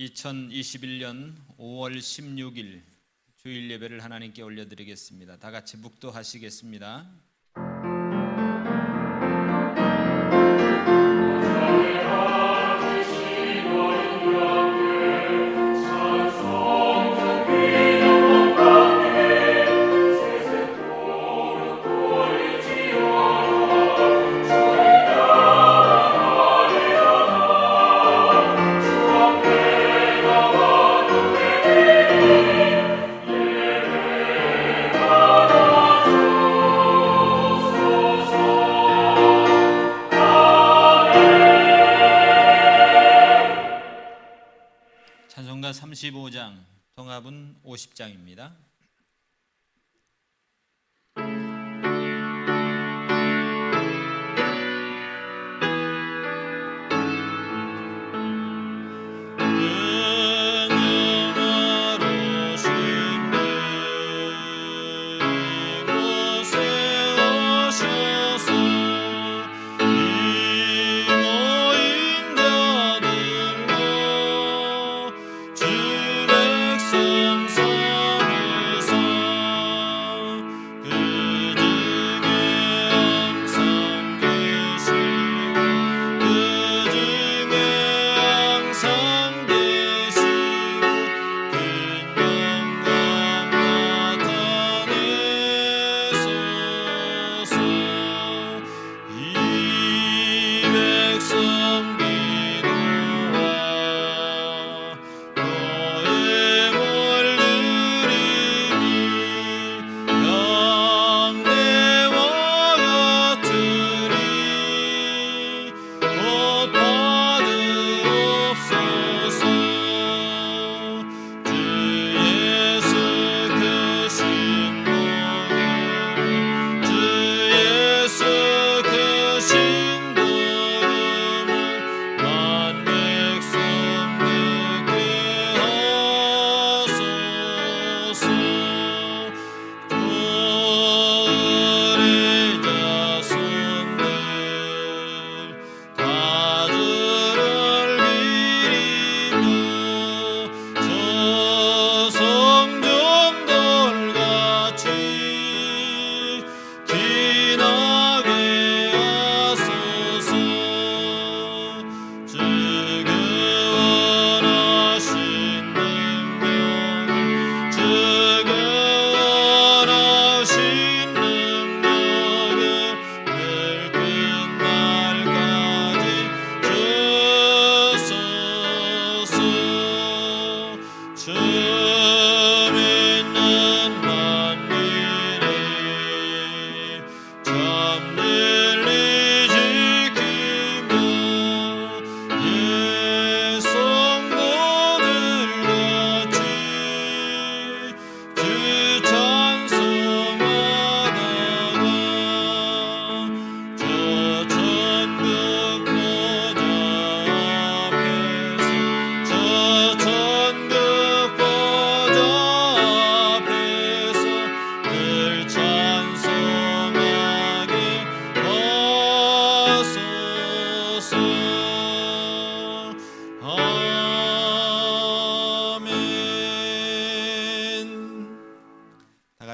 2021년 5월 16일 주일 예배를 하나님께 올려드리겠습니다. 다 같이 묵도하시겠습니다. 찬송가 35장, 통합은 50장입니다.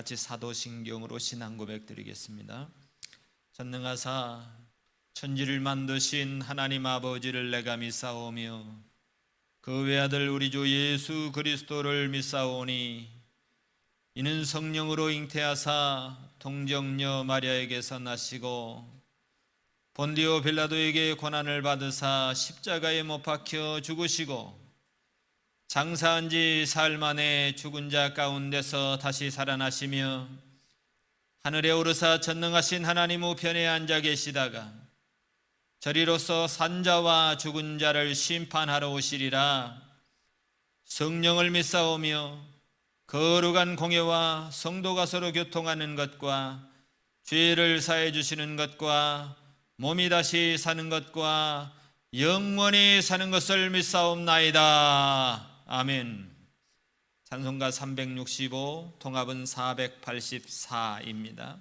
같이 사도신경으로 신앙 고백 드리겠습니다. 전능하사 천지를 만드신 하나님 아버지를 내가 믿사오며 그 외아들 우리 주 예수 그리스도를 믿사오니 이는 성령으로 잉태하사 동정녀 마리아에게서 나시고 본디오 빌라도에게 고난을 받으사 십자가에 못 박혀 죽으시고 장사한 지 사흘 만에 죽은 자 가운데서 다시 살아나시며 하늘에 오르사 전능하신 하나님 우편에 앉아 계시다가 저리로서 산자와 죽은 자를 심판하러 오시리라. 성령을 믿사오며 거룩한 공예와 성도가 서로 교통하는 것과 죄를 사해 주시는 것과 몸이 다시 사는 것과 영원히 사는 것을 믿사옵나이다. 아멘. 찬송가 365, 통합은 484입니다.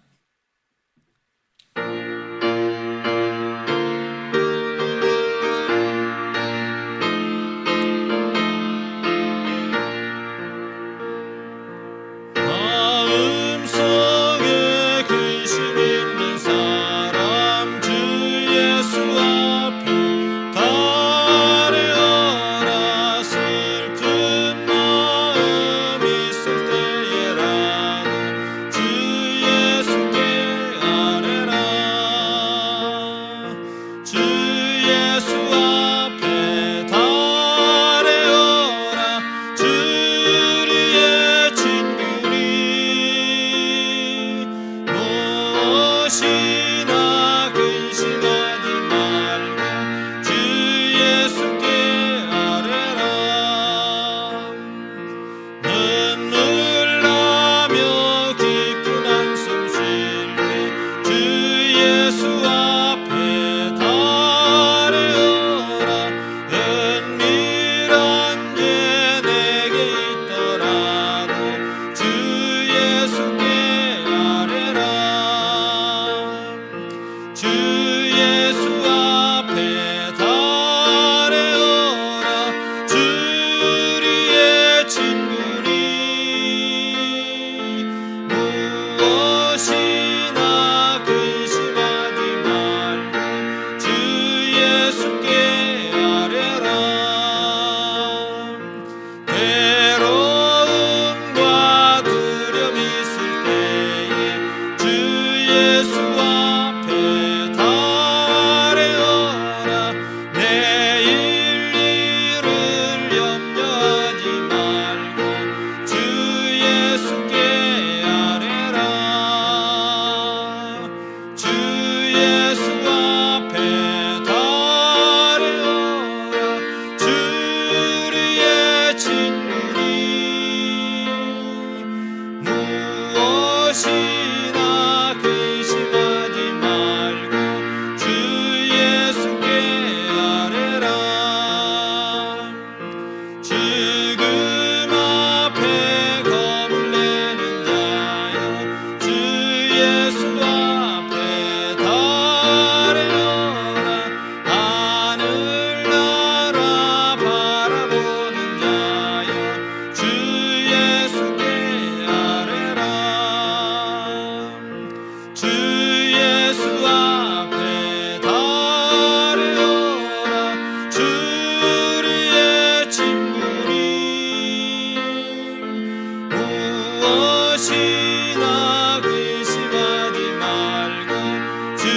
혹시나 근심하지 말고 주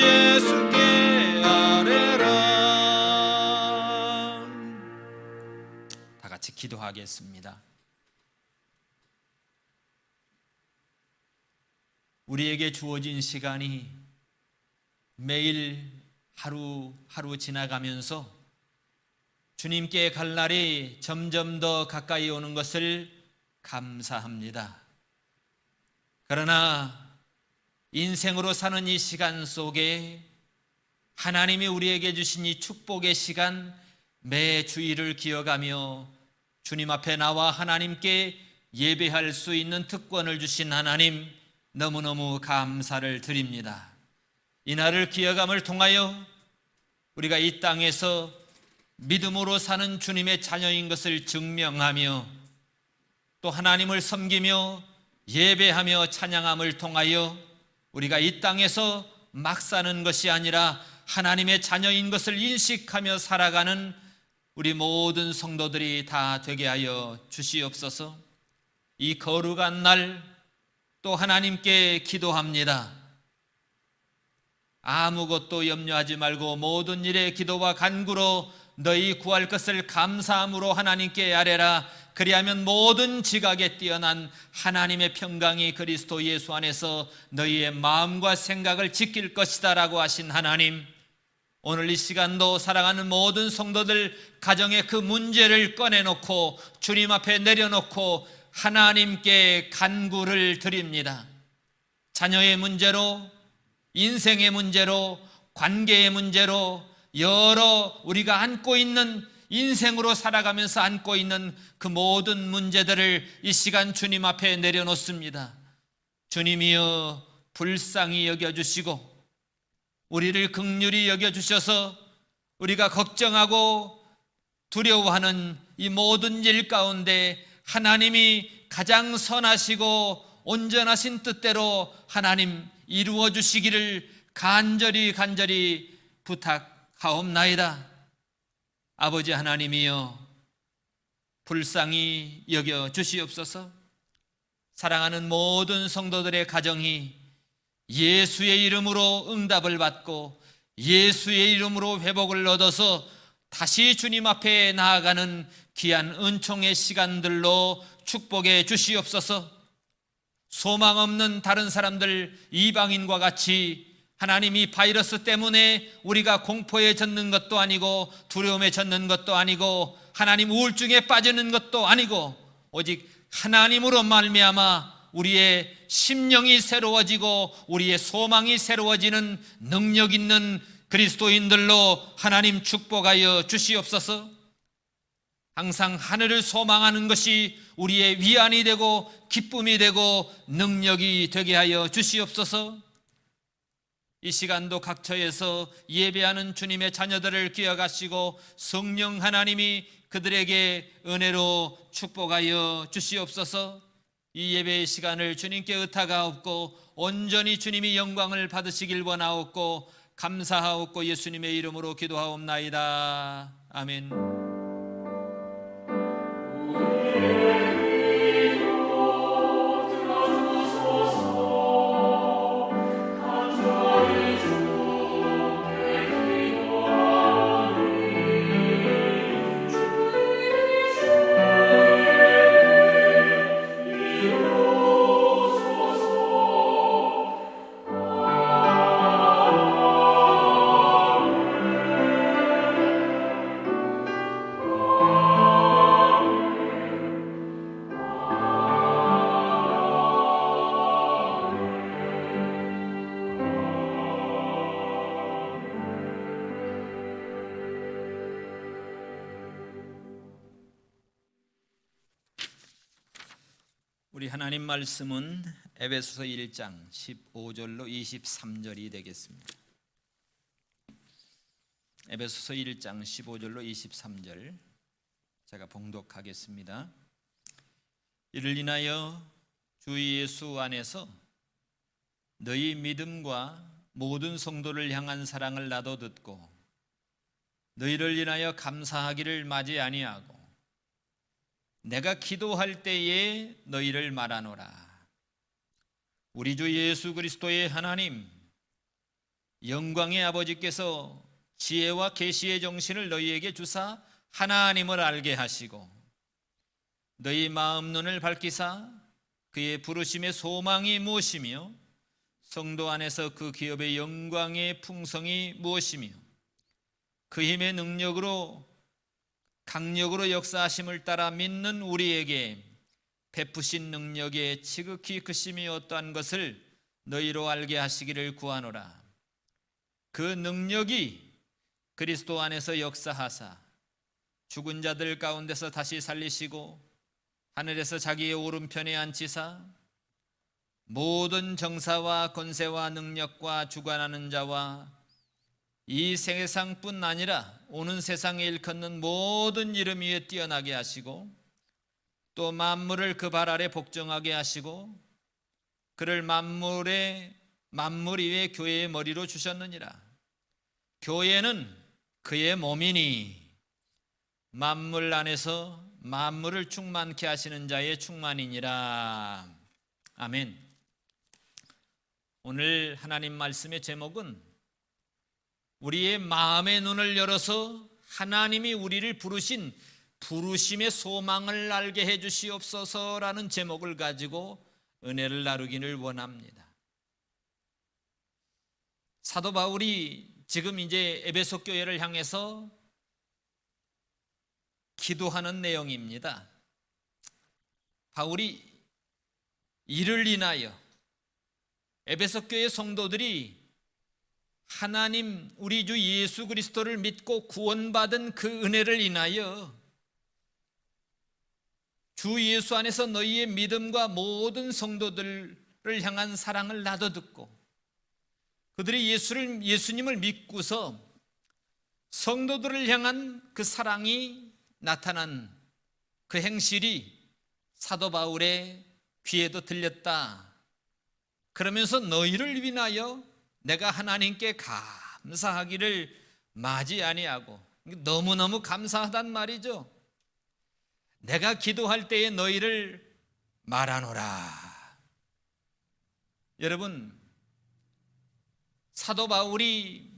예수께 아뢰라. 다 같이 기도하겠습니다. 우리에게 주어진 시간이 매일 하루하루 지나가면서 주님께 갈 날이 점점 더 가까이 오는 것을 감사합니다. 그러나 인생으로 사는 이 시간 속에 하나님이 우리에게 주신 이 축복의 시간, 매 주일을 기억하며 주님 앞에 나와 하나님께 예배할 수 있는 특권을 주신 하나님, 너무너무 감사를 드립니다. 이날을 기억함을 통하여 우리가 이 땅에서 믿음으로 사는 주님의 자녀인 것을 증명하며 또 하나님을 섬기며 예배하며 찬양함을 통하여 우리가 이 땅에서 막 사는 것이 아니라 하나님의 자녀인 것을 인식하며 살아가는 우리 모든 성도들이 다 되게 하여 주시옵소서. 이 거룩한 날 또 하나님께 기도합니다. 아무것도 염려하지 말고 모든 일에 기도와 간구로 너희 구할 것을 감사함으로 하나님께 아뢰라. 그리하면 모든 지각에 뛰어난 하나님의 평강이 그리스도 예수 안에서 너희의 마음과 생각을 지킬 것이다 라고 하신 하나님, 오늘 이 시간도 사랑하는 모든 성도들 가정의 그 문제를 꺼내놓고 주님 앞에 내려놓고 하나님께 간구를 드립니다. 자녀의 문제로, 인생의 문제로, 관계의 문제로, 여러 우리가 안고 있는 인생으로 살아가면서 안고 있는 그 모든 문제들을 이 시간 주님 앞에 내려놓습니다. 주님이여 불쌍히 여겨주시고 우리를 긍휼히 여겨주셔서 우리가 걱정하고 두려워하는 이 모든 일 가운데 하나님이 가장 선하시고 온전하신 뜻대로 하나님 이루어 주시기를 간절히 부탁하옵나이다. 아버지 하나님이여 불쌍히 여겨 주시옵소서. 사랑하는 모든 성도들의 가정이 예수의 이름으로 응답을 받고 예수의 이름으로 회복을 얻어서 다시 주님 앞에 나아가는 귀한 은총의 시간들로 축복해 주시옵소서. 소망 없는 다른 사람들 이방인과 같이 하나님이 바이러스 때문에 우리가 공포에 젖는 것도 아니고 두려움에 젖는 것도 아니고 하나님 우울증에 빠지는 것도 아니고 오직 하나님으로 말미암아 우리의 심령이 새로워지고 우리의 소망이 새로워지는 능력 있는 그리스도인들로 하나님 축복하여 주시옵소서. 항상 하늘을 소망하는 것이 우리의 위안이 되고 기쁨이 되고 능력이 되게 하여 주시옵소서. 이 시간도 각처에서 예배하는 주님의 자녀들을 기억하시고 성령 하나님이 그들에게 은혜로 축복하여 주시옵소서. 이 예배의 시간을 주님께 의탁하옵고 온전히 주님이 영광을 받으시길 원하옵고 감사하옵고 예수님의 이름으로 기도하옵나이다. 아멘. 우리 하나님 말씀은 에베소서 1장 15절로 23절이 되겠습니다. 에베소서 1장 15절로 23절 제가 봉독하겠습니다. 이를 인하여 주 예수 안에서 너희 믿음과 모든 성도를 향한 사랑을 나도 듣고 너희를 인하여 감사하기를 마지 아니하고 내가 기도할 때에 너희를 말하노라. 우리 주 예수 그리스도의 하나님, 영광의 아버지께서 지혜와 계시의 정신을 너희에게 주사 하나님을 알게 하시고 너희 마음 눈을 밝히사 그의 부르심의 소망이 무엇이며 성도 안에서 그 기업의 영광의 풍성이 무엇이며 그 힘의 능력으로 강력으로 역사하심을 따라 믿는 우리에게 베푸신 능력의 지극히 크심이 어떠한 것을 너희로 알게 하시기를 구하노라. 그 능력이 그리스도 안에서 역사하사 죽은 자들 가운데서 다시 살리시고 하늘에서 자기의 오른편에 앉히사 모든 정사와 권세와 능력과 주관하는 자와 이 세상뿐 아니라 오는 세상에 일컫는 모든 이름 위에 뛰어나게 하시고 또 만물을 그 발 아래 복종하게 하시고 그를 만물 위에 교회의 머리로 주셨느니라. 교회는 그의 몸이니 만물 안에서 만물을 충만케 하시는 자의 충만이니라. 아멘. 오늘 하나님 말씀의 제목은 우리의 마음의 눈을 열어서 하나님이 우리를 부르신 부르심의 소망을 알게 해 주시옵소서라는 제목을 가지고 은혜를 나누기를 원합니다. 사도 바울이 지금 이제 에베소 교회를 향해서 기도하는 내용입니다. 바울이 이를 인하여 에베소 교회 성도들이 하나님 우리 주 예수 그리스도를 믿고 구원받은 그 은혜를 인하여 주 예수 안에서 너희의 믿음과 모든 성도들을 향한 사랑을 나도 듣고 그들이 예수님을 믿고서 성도들을 향한 그 사랑이 나타난 그 행실이 사도 바울의 귀에도 들렸다. 그러면서 너희를 위하여 내가 하나님께 감사하기를 마지 아니하고, 너무너무 감사하단 말이죠. 내가 기도할 때에 너희를 말하노라. 여러분, 사도 바울이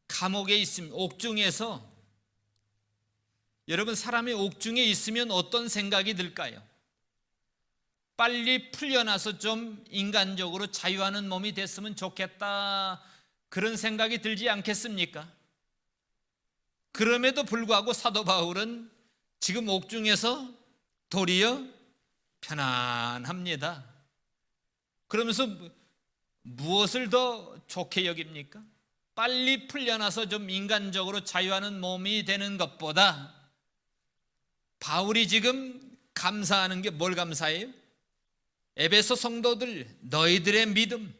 감옥에 있습니다. 옥중에서. 여러분, 사람이 옥중에 있으면 어떤 생각이 들까요? 빨리 풀려나서 좀 인간적으로 자유하는 몸이 됐으면 좋겠다, 그런 생각이 들지 않겠습니까? 그럼에도 불구하고 사도 바울은 지금 옥중에서 도리어 편안합니다. 그러면서 무엇을 더 좋게 여깁니까? 빨리 풀려나서 좀 인간적으로 자유하는 몸이 되는 것보다 바울이 지금 감사하는 게 뭘 감사해요? 에베소 성도들, 너희들의 믿음,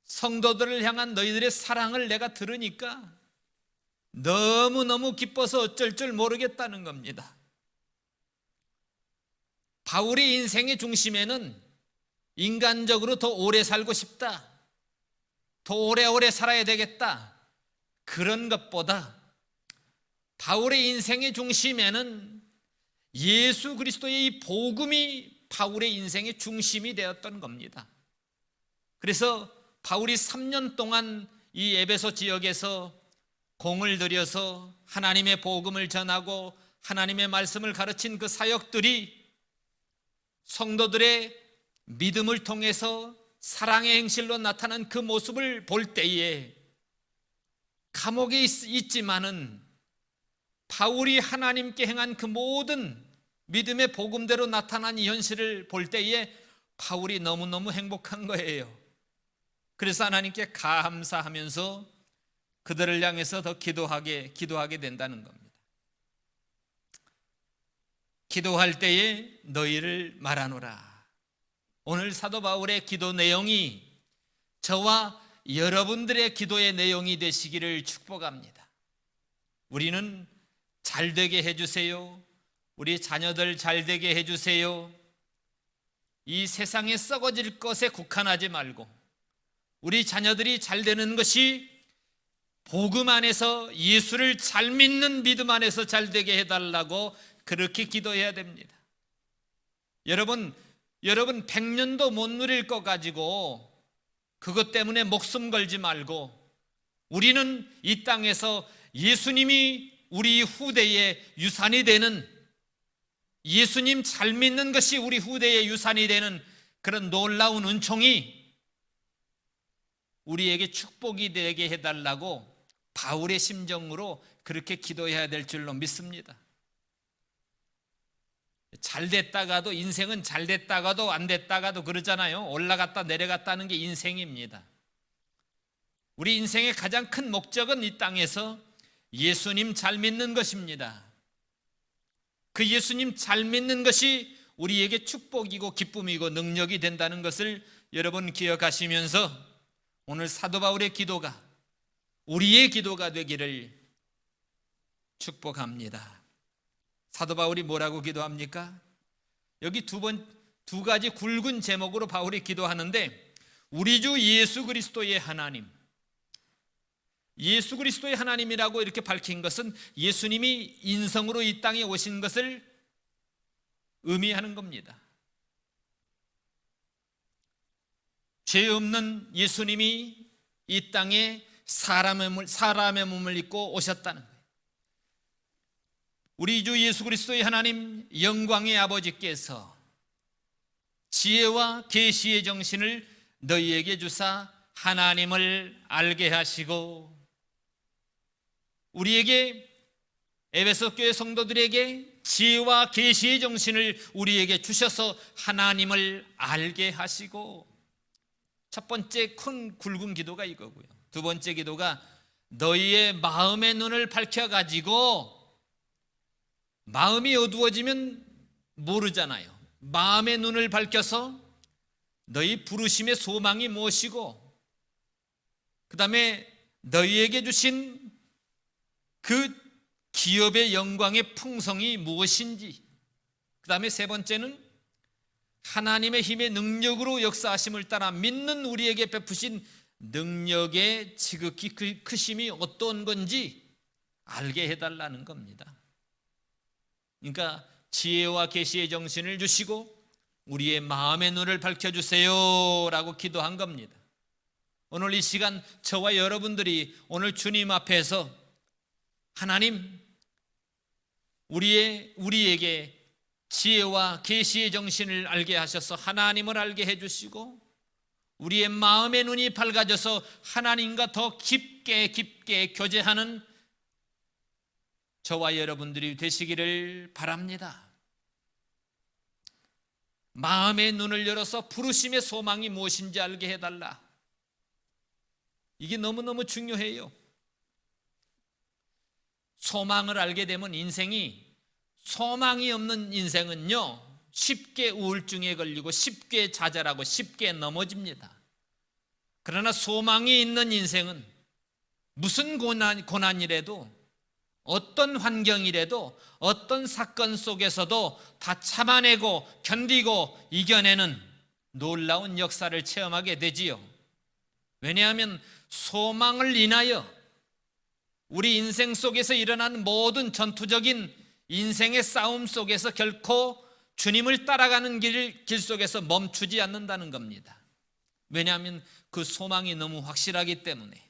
성도들을 향한 너희들의 사랑을 내가 들으니까 너무너무 기뻐서 어쩔 줄 모르겠다는 겁니다. 바울의 인생의 중심에는 인간적으로 더 오래 살고 싶다, 더 오래오래 살아야 되겠다, 그런 것보다 바울의 인생의 중심에는 예수 그리스도의 이 복음이 바울의 인생의 중심이 되었던 겁니다. 그래서 바울이 3년 동안 이 에베소 지역에서 공을 들여서 하나님의 복음을 전하고 하나님의 말씀을 가르친 그 사역들이 성도들의 믿음을 통해서 사랑의 행실로 나타난 그 모습을 볼 때에 감옥에 있지만은 바울이 하나님께 행한 그 모든 믿음의 복음대로 나타난 이 현실을 볼 때에 바울이 너무너무 행복한 거예요. 그래서 하나님께 감사하면서 그들을 향해서 더 기도하게 된다는 겁니다. 기도할 때에 너희를 말하노라. 오늘 사도 바울의 기도 내용이 저와 여러분들의 기도의 내용이 되시기를 축복합니다. 우리는 잘 되게 해주세요. 우리 자녀들 잘 되게 해주세요. 이 세상에 썩어질 것에 국한하지 말고 우리 자녀들이 잘 되는 것이 복음 안에서 예수를 잘 믿는 믿음 안에서 잘 되게 해달라고 그렇게 기도해야 됩니다. 여러분, 여러분 100년도 못 누릴 것 가지고 그것 때문에 목숨 걸지 말고, 우리는 이 땅에서 예수님이 우리 후대의 유산이 되는, 예수님 잘 믿는 것이 우리 후대의 유산이 되는 그런 놀라운 은총이 우리에게 축복이 되게 해달라고 바울의 심정으로 그렇게 기도해야 될 줄로 믿습니다. 잘 됐다가도, 인생은 잘 됐다가도 안 됐다가도 그러잖아요. 올라갔다 내려갔다는 게 인생입니다. 우리 인생의 가장 큰 목적은 이 땅에서 예수님 잘 믿는 것입니다. 그 예수님 잘 믿는 것이 우리에게 축복이고 기쁨이고 능력이 된다는 것을 여러분 기억하시면서 오늘 사도 바울의 기도가 우리의 기도가 되기를 축복합니다. 사도 바울이 뭐라고 기도합니까? 여기 두 가지 굵은 제목으로 바울이 기도하는데, 우리 주 예수 그리스도의 하나님, 예수 그리스도의 하나님이라고 이렇게 밝힌 것은 예수님이 인성으로 이 땅에 오신 것을 의미하는 겁니다. 죄 없는 예수님이 이 땅에 사람의 몸을 입고 오셨다는 거예요. 우리 주 예수 그리스도의 하나님 영광의 아버지께서 지혜와 계시의 정신을 너희에게 주사 하나님을 알게 하시고, 우리에게, 에베소 교회 성도들에게 지혜와 계시의 정신을 우리에게 주셔서 하나님을 알게 하시고, 첫 번째 큰 굵은 기도가 이거고요. 두 번째 기도가 너희의 마음의 눈을 밝혀가지고, 마음이 어두워지면 모르잖아요. 마음의 눈을 밝혀서 너희 부르심의 소망이 무엇이고, 그 다음에 너희에게 주신 그 기업의 영광의 풍성이 무엇인지, 그 다음에 세 번째는 하나님의 힘의 능력으로 역사하심을 따라 믿는 우리에게 베푸신 능력의 지극히 크심이 어떤 건지 알게 해달라는 겁니다. 그러니까 지혜와 계시의 정신을 주시고 우리의 마음의 눈을 밝혀주세요 라고 기도한 겁니다. 오늘 이 시간 저와 여러분들이 오늘 주님 앞에서 하나님, 우리에게 지혜와 계시의 정신을 알게 하셔서 하나님을 알게 해주시고, 우리의 마음의 눈이 밝아져서 하나님과 더 깊게 교제하는 저와 여러분들이 되시기를 바랍니다. 마음의 눈을 열어서 부르심의 소망이 무엇인지 알게 해달라. 이게 너무너무 중요해요. 소망을 알게 되면 소망이 없는 인생은요, 쉽게 우울증에 걸리고 쉽게 좌절하고 쉽게 넘어집니다. 그러나 소망이 있는 인생은 무슨 고난이라도, 어떤 환경이라도, 어떤 사건 속에서도 다 참아내고 견디고 이겨내는 놀라운 역사를 체험하게 되지요. 왜냐하면 소망을 인하여 우리 인생 속에서 일어나는 모든 전투적인 인생의 싸움 속에서 결코 주님을 따라가는 길 속에서 멈추지 않는다는 겁니다. 왜냐하면 그 소망이 너무 확실하기 때문에.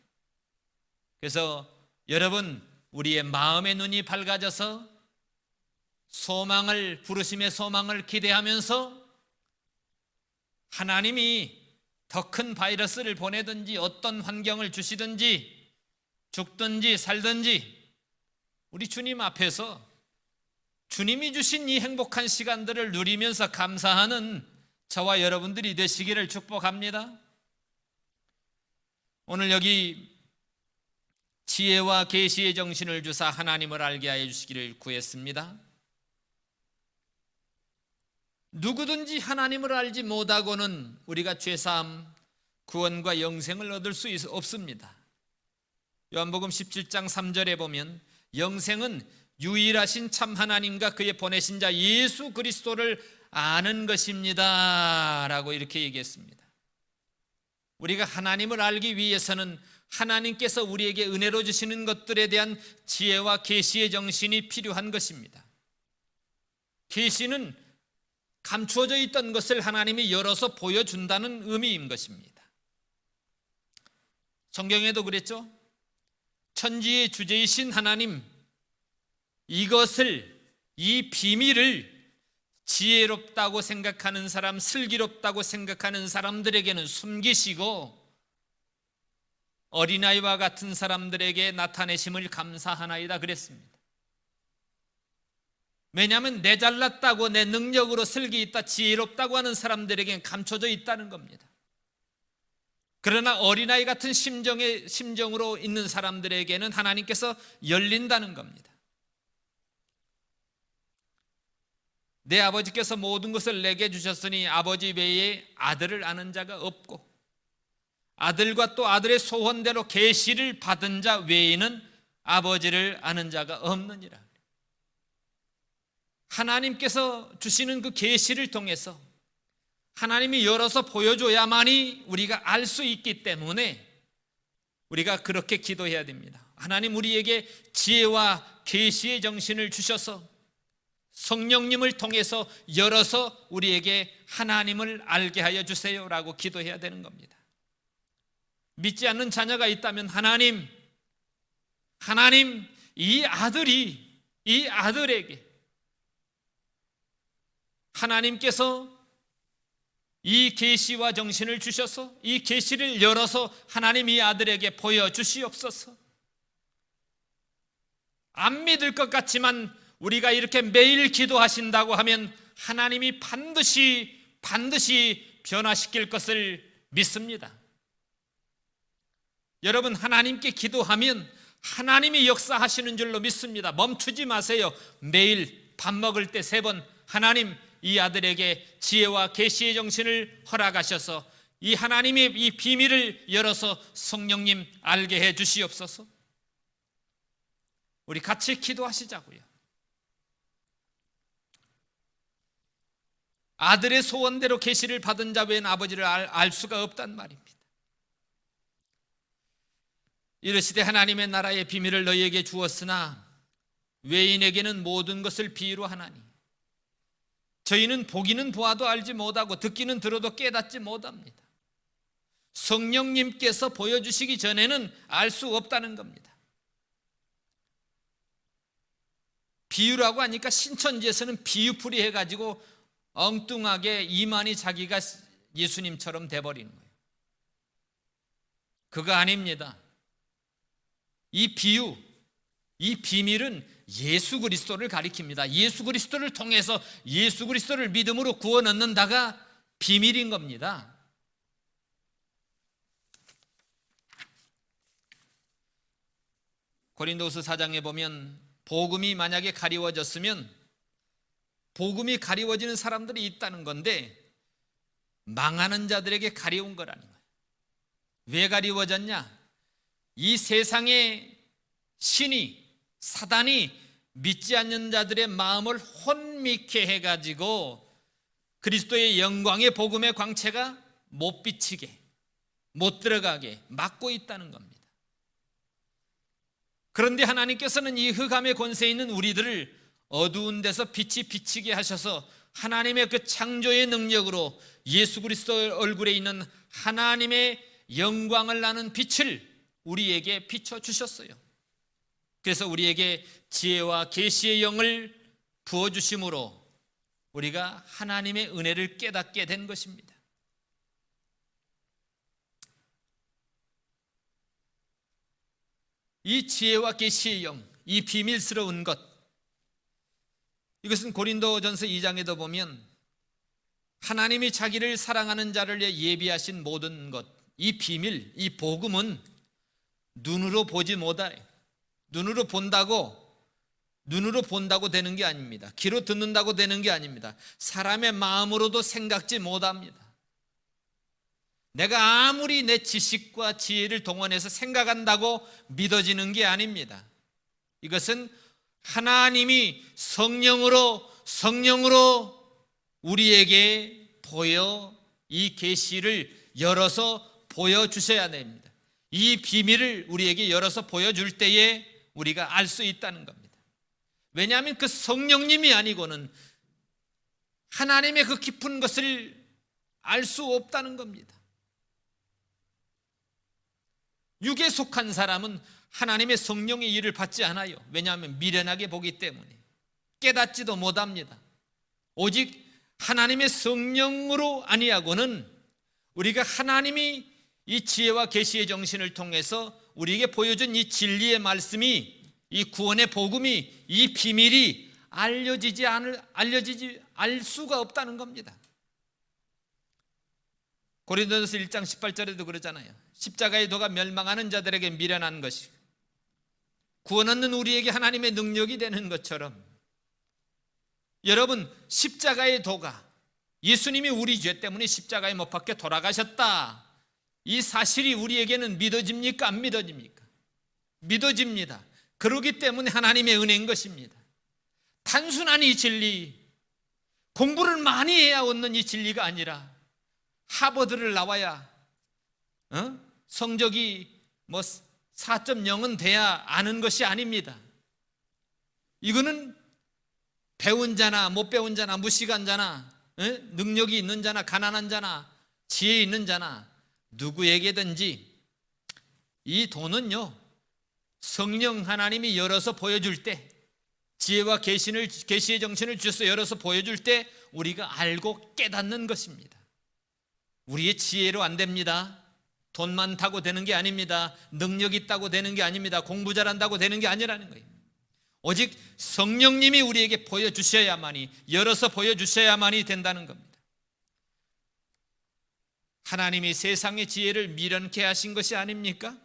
그래서 여러분, 우리의 마음의 눈이 밝아져서 부르심의 소망을 기대하면서 하나님이 더 큰 바이러스를 보내든지 어떤 환경을 주시든지 죽든지 살든지 우리 주님 앞에서 주님이 주신 이 행복한 시간들을 누리면서 감사하는 저와 여러분들이 되시기를 축복합니다. 오늘 여기 지혜와 계시의 정신을 주사 하나님을 알게 하여 주시기를 구했습니다. 누구든지 하나님을 알지 못하고는 우리가 죄사함, 구원과 영생을 얻을 수 없습니다. 요한복음 17장 3절에 보면 영생은 유일하신 참 하나님과 그의 보내신 자 예수 그리스도를 아는 것입니다 라고 이렇게 얘기했습니다. 우리가 하나님을 알기 위해서는 하나님께서 우리에게 은혜로 주시는 것들에 대한 지혜와 계시의 정신이 필요한 것입니다. 계시는 감추어져 있던 것을 하나님이 열어서 보여준다는 의미인 것입니다. 성경에도 그랬죠. 천지의 주제이신 하나님, 이것을, 이 비밀을 지혜롭다고 생각하는 사람, 슬기롭다고 생각하는 사람들에게는 숨기시고 어린아이와 같은 사람들에게 나타내심을 감사하나이다 그랬습니다. 왜냐하면 내 잘났다고, 내 능력으로 슬기 있다, 지혜롭다고 하는 사람들에게는 감춰져 있다는 겁니다. 그러나 어린아이 같은 심정으로 있는 사람들에게는 하나님께서 열린다는 겁니다. 내 아버지께서 모든 것을 내게 주셨으니 아버지 외에 아들을 아는 자가 없고 아들과 또 아들의 소원대로 계시를 받은 자 외에는 아버지를 아는 자가 없느니라. 하나님께서 주시는 그 계시를 통해서 하나님이 열어서 보여줘야만이 우리가 알 수 있기 때문에 우리가 그렇게 기도해야 됩니다. 하나님, 우리에게 지혜와 계시의 정신을 주셔서 성령님을 통해서 열어서 우리에게 하나님을 알게 하여 주세요라고 기도해야 되는 겁니다. 믿지 않는 자녀가 있다면 하나님, 이 아들에게 하나님께서 이 계시와 정신을 주셔서 이 계시를 열어서 하나님 이 아들에게 보여주시옵소서. 안 믿을 것 같지만 우리가 이렇게 매일 기도하신다고 하면 하나님이 반드시 변화시킬 것을 믿습니다. 여러분, 하나님께 기도하면 하나님이 역사하시는 줄로 믿습니다. 멈추지 마세요. 매일 밥 먹을 때 3번 하나님, 이 아들에게 지혜와 계시의 정신을 허락하셔서 이 하나님의 이 비밀을 열어서 성령님 알게 해 주시옵소서. 우리 같이 기도하시자고요. 아들의 소원대로 계시를 받은 자 외에는 아버지를 알 수가 없단 말입니다. 이르시되 하나님의 나라의 비밀을 너희에게 주었으나 외인에게는 모든 것을 비유로 하나니 저희는 보기는 보아도 알지 못하고 듣기는 들어도 깨닫지 못합니다. 성령님께서 보여주시기 전에는 알 수 없다는 겁니다. 비유라고 하니까 신천지에서는 비유풀이 해가지고 엉뚱하게 이만희 자기가 예수님처럼 돼버리는 거예요. 그거 아닙니다. 이 비유, 이 비밀은 예수 그리스도를 가리킵니다. 예수 그리스도를 통해서 예수 그리스도를 믿음으로 구원 얻는다가 비밀인 겁니다. 고린도후서 4장에 보면 복음이 만약에 가리워졌으면 복음이 가리워지는 사람들이 있다는 건데 망하는 자들에게 가리운 거라는 거예요. 왜 가리워졌냐? 이 세상의 신이, 사단이 믿지 않는 자들의 마음을 혼미케 해가지고 그리스도의 영광의 복음의 광채가 못 비치게, 못 들어가게 막고 있다는 겁니다. 그런데 하나님께서는 이 흑암의 권세에 있는 우리들을 어두운 데서 빛이 비치게 하셔서 하나님의 그 창조의 능력으로 예수 그리스도의 얼굴에 있는 하나님의 영광을 나는 빛을 우리에게 비춰주셨어요. 그래서 우리에게 지혜와 계시의 영을 부어주심으로 우리가 하나님의 은혜를 깨닫게 된 것입니다. 이 지혜와 계시의 영, 이 비밀스러운 것, 이것은 고린도전서 2장에도 보면 하나님이 자기를 사랑하는 자를 위해 예비하신 모든 것, 이 비밀, 이 복음은 눈으로 보지 못해. 눈으로 본다고 되는 게 아닙니다. 귀로 듣는다고 되는 게 아닙니다. 사람의 마음으로도 생각지 못합니다. 내가 아무리 내 지식과 지혜를 동원해서 생각한다고 믿어지는 게 아닙니다. 이것은 하나님이 성령으로 우리에게 보여 이 계시를 열어서 보여주셔야 됩니다. 이 비밀을 우리에게 열어서 보여줄 때에 우리가 알 수 있다는 겁니다. 왜냐하면 그 성령님이 아니고는 하나님의 그 깊은 것을 알 수 없다는 겁니다. 육에 속한 사람은 하나님의 성령의 일을 받지 않아요. 왜냐하면 미련하게 보기 때문에 깨닫지도 못합니다. 오직 하나님의 성령으로 아니하고는 우리가 하나님이 이 지혜와 계시의 정신을 통해서 우리에게 보여준 이 진리의 말씀이, 이 구원의 복음이, 이 비밀이 알 수가 없다는 겁니다. 고린도전서 1장 18절에도 그러잖아요. 십자가의 도가 멸망하는 자들에게 미련한 것이 구원 얻는 우리에게 하나님의 능력이 되는 것처럼, 여러분, 십자가의 도가, 예수님이 우리 죄 때문에 십자가에 못 박혀 돌아가셨다, 이 사실이 우리에게는 믿어집니까? 안 믿어집니까? 믿어집니다. 그렇기 때문에 하나님의 은혜인 것입니다. 단순한 이 진리, 공부를 많이 해야 얻는 이 진리가 아니라 하버드를 나와야 성적이 뭐 4.0은 돼야 아는 것이 아닙니다. 이거는 배운 자나 못 배운 자나 무식한 자나 능력이 있는 자나 가난한 자나 지혜 있는 자나 누구에게든지 이 도는요, 성령 하나님이 열어서 보여줄 때, 지혜와 계시의 정신을 주셔서 열어서 보여줄 때 우리가 알고 깨닫는 것입니다. 우리의 지혜로 안 됩니다. 돈 많다고 되는 게 아닙니다. 능력 있다고 되는 게 아닙니다. 공부 잘한다고 되는 게 아니라는 거예요. 오직 성령님이 우리에게 보여주셔야만이, 열어서 보여주셔야만이 된다는 겁니다. 하나님이 세상의 지혜를 미련케 하신 것이 아닙니까?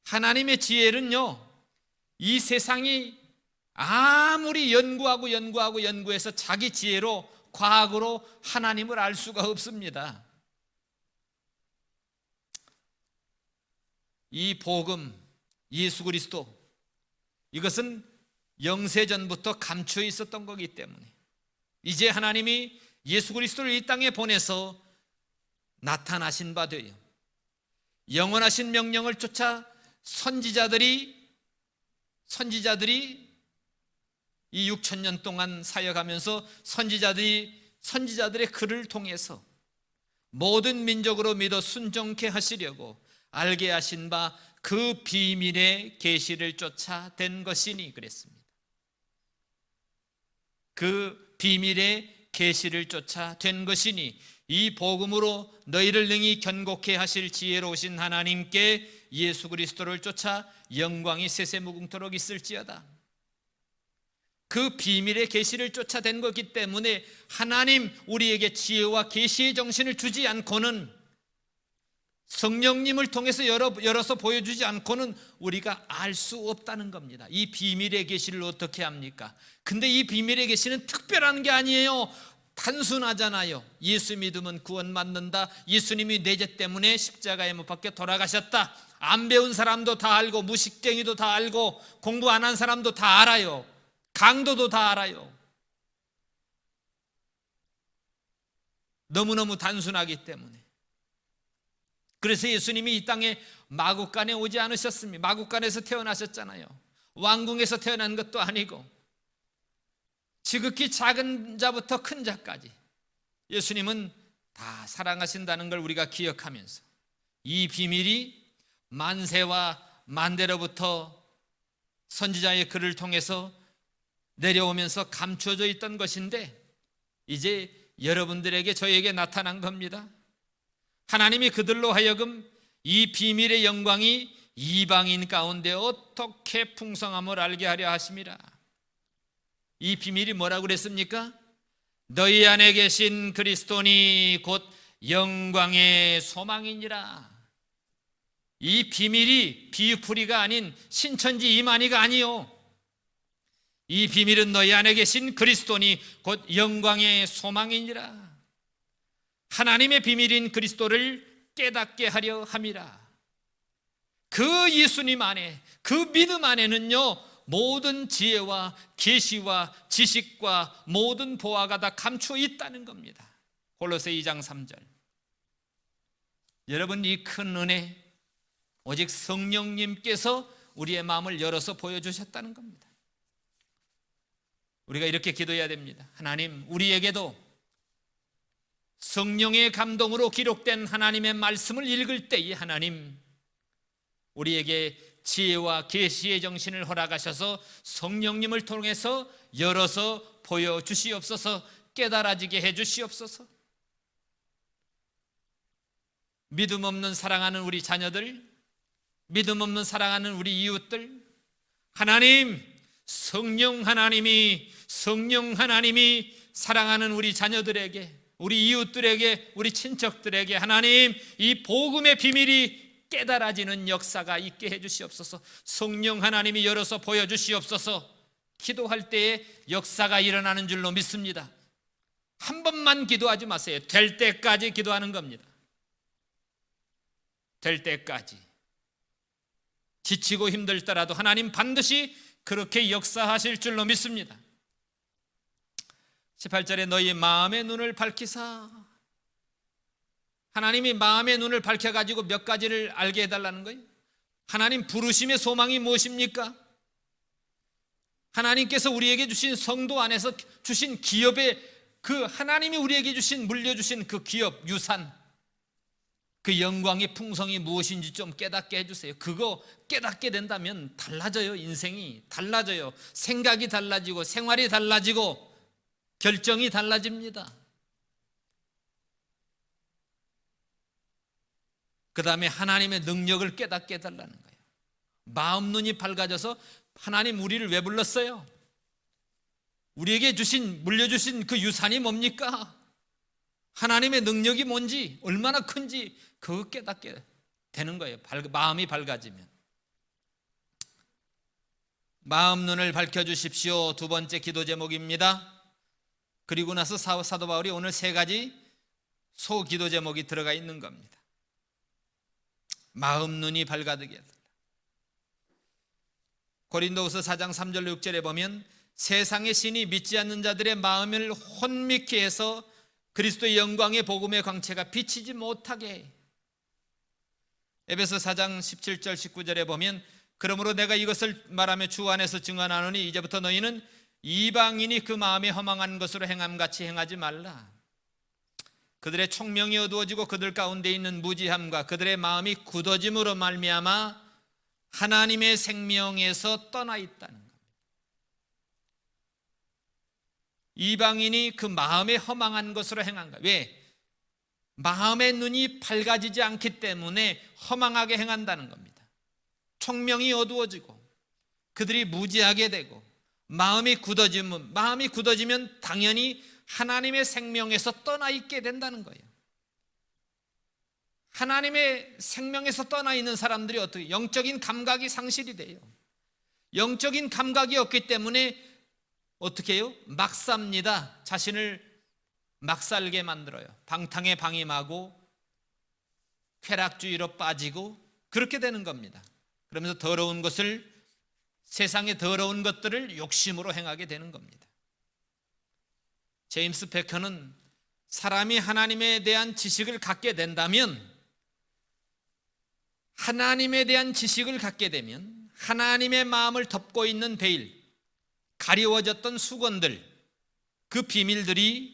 하나님의 지혜는요, 이 세상이 아무리 연구해서 자기 지혜로, 과학으로 하나님을 알 수가 없습니다. 이 복음, 예수 그리스도, 이것은 영세전부터 감추어 있었던 거기 때문에 이제 하나님이 예수 그리스도를 이 땅에 보내서 나타나신 바 되요, 영원하신 명령을 쫓아 선지자들이 이 6,000년 동안 사역하면서 선지자들의 글을 통해서 모든 민족으로 믿어 순종케 하시려고 알게 하신 바 그 비밀의 계시를 쫓아 된 것이니 그랬습니다. 그 비밀의 계시를 쫓아 된 것이니 이 복음으로 너희를 능히 견고케 하실 지혜로우신 하나님께 예수 그리스도를 쫓아 영광이 세세무궁토록 있을지어다. 그 비밀의 계시를 쫓아낸 거기 때문에 하나님 우리에게 지혜와 계시의 정신을 주지 않고는, 성령님을 통해서 열어서 보여주지 않고는 우리가 알 수 없다는 겁니다. 이 비밀의 계시를 어떻게 합니까? 근데 이 비밀의 계시는 특별한 게 아니에요. 단순하잖아요. 예수 믿으면 구원받는다, 예수님이 내 죄 때문에 십자가에 못 박혀 돌아가셨다, 안 배운 사람도 다 알고, 무식쟁이도 다 알고, 공부 안 한 사람도 다 알아요. 강도도 다 알아요. 너무너무 단순하기 때문에. 그래서 예수님이 이 땅에 마구간에 오지 않으셨습니다. 마구간에서 태어나셨잖아요. 왕궁에서 태어난 것도 아니고 지극히 작은 자부터 큰 자까지 예수님은 다 사랑하신다는 걸 우리가 기억하면서, 이 비밀이 만세와 만대로부터 선지자의 글을 통해서 내려오면서 감추어져 있던 것인데 이제 여러분들에게, 저에게 나타난 겁니다. 하나님이 그들로 하여금 이 비밀의 영광이 이방인 가운데 어떻게 풍성함을 알게 하려 하심이라. 이 비밀이 뭐라고 그랬습니까? 너희 안에 계신 그리스도니 곧 영광의 소망이니라. 이 비밀이 비유풀이가 아닌 신천지 이만희가 아니요, 이 비밀은 너희 안에 계신 그리스도니 곧 영광의 소망이니라. 하나님의 비밀인 그리스도를 깨닫게 하려 함이라. 그 예수님 안에, 그 믿음 안에는요, 모든 지혜와 계시와 지식과 모든 보화가 다 감추어 있다는 겁니다. 골로새 2장 3절. 여러분, 이 큰 은혜, 오직 성령님께서 우리의 마음을 열어서 보여주셨다는 겁니다. 우리가 이렇게 기도해야 됩니다. 하나님, 우리에게도 성령의 감동으로 기록된 하나님의 말씀을 읽을 때에 하나님, 우리에게 지혜와 계시의 정신을 허락하셔서 성령님을 통해서 열어서 보여주시옵소서. 깨달아지게 해주시옵소서. 믿음 없는 사랑하는 우리 자녀들, 믿음 없는 사랑하는 우리 이웃들, 하나님, 성령 하나님이 사랑하는 우리 자녀들에게, 우리 이웃들에게, 우리 친척들에게 하나님, 이 복음의 비밀이 깨달아지는 역사가 있게 해주시옵소서. 성령 하나님이 열어서 보여주시옵소서. 기도할 때에 역사가 일어나는 줄로 믿습니다. 한 번만 기도하지 마세요. 될 때까지 기도하는 겁니다. 될 때까지. 지치고 힘들더라도 하나님 반드시 그렇게 역사하실 줄로 믿습니다. 18절에 너희 마음의 눈을 밝히사. 하나님이 마음의 눈을 밝혀가지고 몇 가지를 알게 해달라는 거예요. 하나님 부르심의 소망이 무엇입니까? 하나님께서 우리에게 주신 성도 안에서 주신 기업의 그 하나님이 우리에게 주신, 물려주신 그 기업, 유산, 그 영광의 풍성이 무엇인지 좀 깨닫게 해주세요. 그거 깨닫게 된다면 달라져요. 인생이 달라져요. 생각이 달라지고 생활이 달라지고 결정이 달라집니다. 그 다음에 하나님의 능력을 깨닫게 해달라는 거예요. 마음 눈이 밝아져서 하나님 우리를 왜 불렀어요? 우리에게 물려주신 그 유산이 뭡니까? 하나님의 능력이 뭔지, 얼마나 큰지 그거 깨닫게 되는 거예요. 마음이 밝아지면. 마음 눈을 밝혀주십시오. 두 번째 기도 제목입니다. 그리고 나서 사도 바울이 오늘 세 가지 소기도 제목이 들어가 있는 겁니다. 마음 눈이 밝아지게 해달라. 고린도후서 4장 3절 6절에 보면 세상의 신이 믿지 않는 자들의 마음을 혼미케 해서 그리스도의 영광의 복음의 광채가 비치지 못하게 해. 에베소 4장 17절 19절에 보면 그러므로 내가 이것을 말하며 주 안에서 증언하노니 이제부터 너희는 이방인이 그 마음에 허망한 것으로 행함같이 행하지 말라. 그들의 총명이 어두워지고 그들 가운데 있는 무지함과 그들의 마음이 굳어짐으로 말미암아 하나님의 생명에서 떠나 있다는 겁니다. 이방인이 그 마음에 허망한 것으로 행한가? 왜? 마음의 눈이 밝아지지 않기 때문에 허망하게 행한다는 겁니다. 총명이 어두워지고 그들이 무지하게 되고 마음이 굳어지면 당연히 하나님의 생명에서 떠나 있게 된다는 거예요. 하나님의 생명에서 떠나 있는 사람들이 어떻게 영적인 감각이 상실이 돼요. 영적인 감각이 없기 때문에 어떻게 해요? 막 삽니다. 자신을 막 살게 만들어요. 방탕에 방임하고 쾌락주의로 빠지고 그렇게 되는 겁니다. 그러면서 더러운 것을, 세상의 더러운 것들을 욕심으로 행하게 되는 겁니다. 제임스 베커는 사람이 하나님에 대한 지식을 갖게 된다면, 하나님에 대한 지식을 갖게 되면 하나님의 마음을 덮고 있는 베일, 가리워졌던 수건들, 그 비밀들이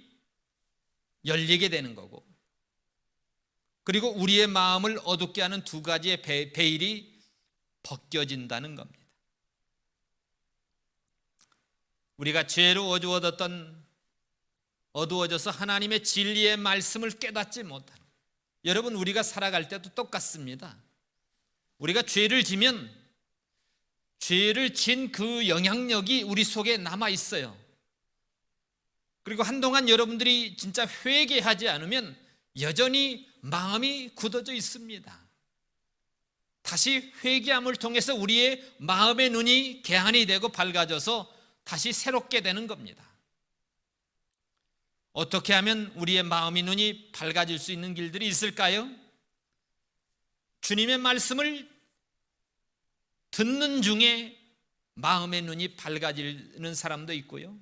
열리게 되는 거고, 그리고 우리의 마음을 어둡게 하는 두 가지의 베일이 벗겨진다는 겁니다. 우리가 죄로 어두워져서 하나님의 진리의 말씀을 깨닫지 못하는, 여러분 우리가 살아갈 때도 똑같습니다. 우리가 죄를 지면 죄를 진 그 영향력이 우리 속에 남아 있어요. 그리고 한동안 여러분들이 진짜 회개하지 않으면 여전히 마음이 굳어져 있습니다. 다시 회개함을 통해서 우리의 마음의 눈이 개안이 되고 밝아져서 다시 새롭게 되는 겁니다. 어떻게 하면 우리의 마음의 눈이 밝아질 수 있는 길들이 있을까요? 주님의 말씀을 듣는 중에 마음의 눈이 밝아지는 사람도 있고요,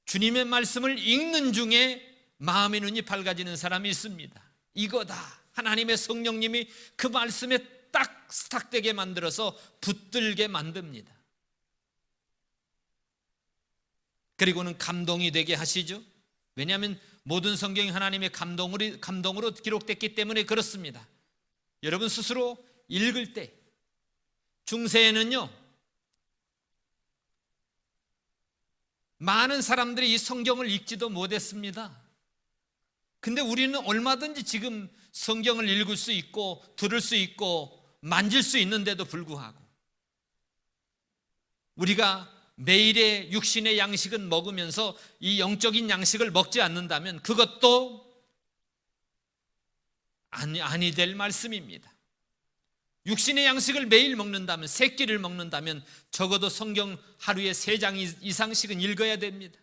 주님의 말씀을 읽는 중에 마음의 눈이 밝아지는 사람이 있습니다. 이거다. 하나님의 성령님이 그 말씀에 딱 스탁되게 만들어서 붙들게 만듭니다. 그리고는 감동이 되게 하시죠. 왜냐하면 모든 성경이 하나님의 감동으로 기록됐기 때문에 그렇습니다. 여러분 스스로 읽을 때, 중세에는요, 많은 사람들이 이 성경을 읽지도 못했습니다. 근데 우리는 얼마든지 지금 성경을 읽을 수 있고 들을 수 있고 만질 수 있는데도 불구하고 우리가 매일의 육신의 양식은 먹으면서 이 영적인 양식을 먹지 않는다면 그것도 아니 될 말씀입니다. 육신의 양식을 매일 먹는다면, 세 끼를 먹는다면 적어도 성경 하루에 3장 이상씩은 읽어야 됩니다.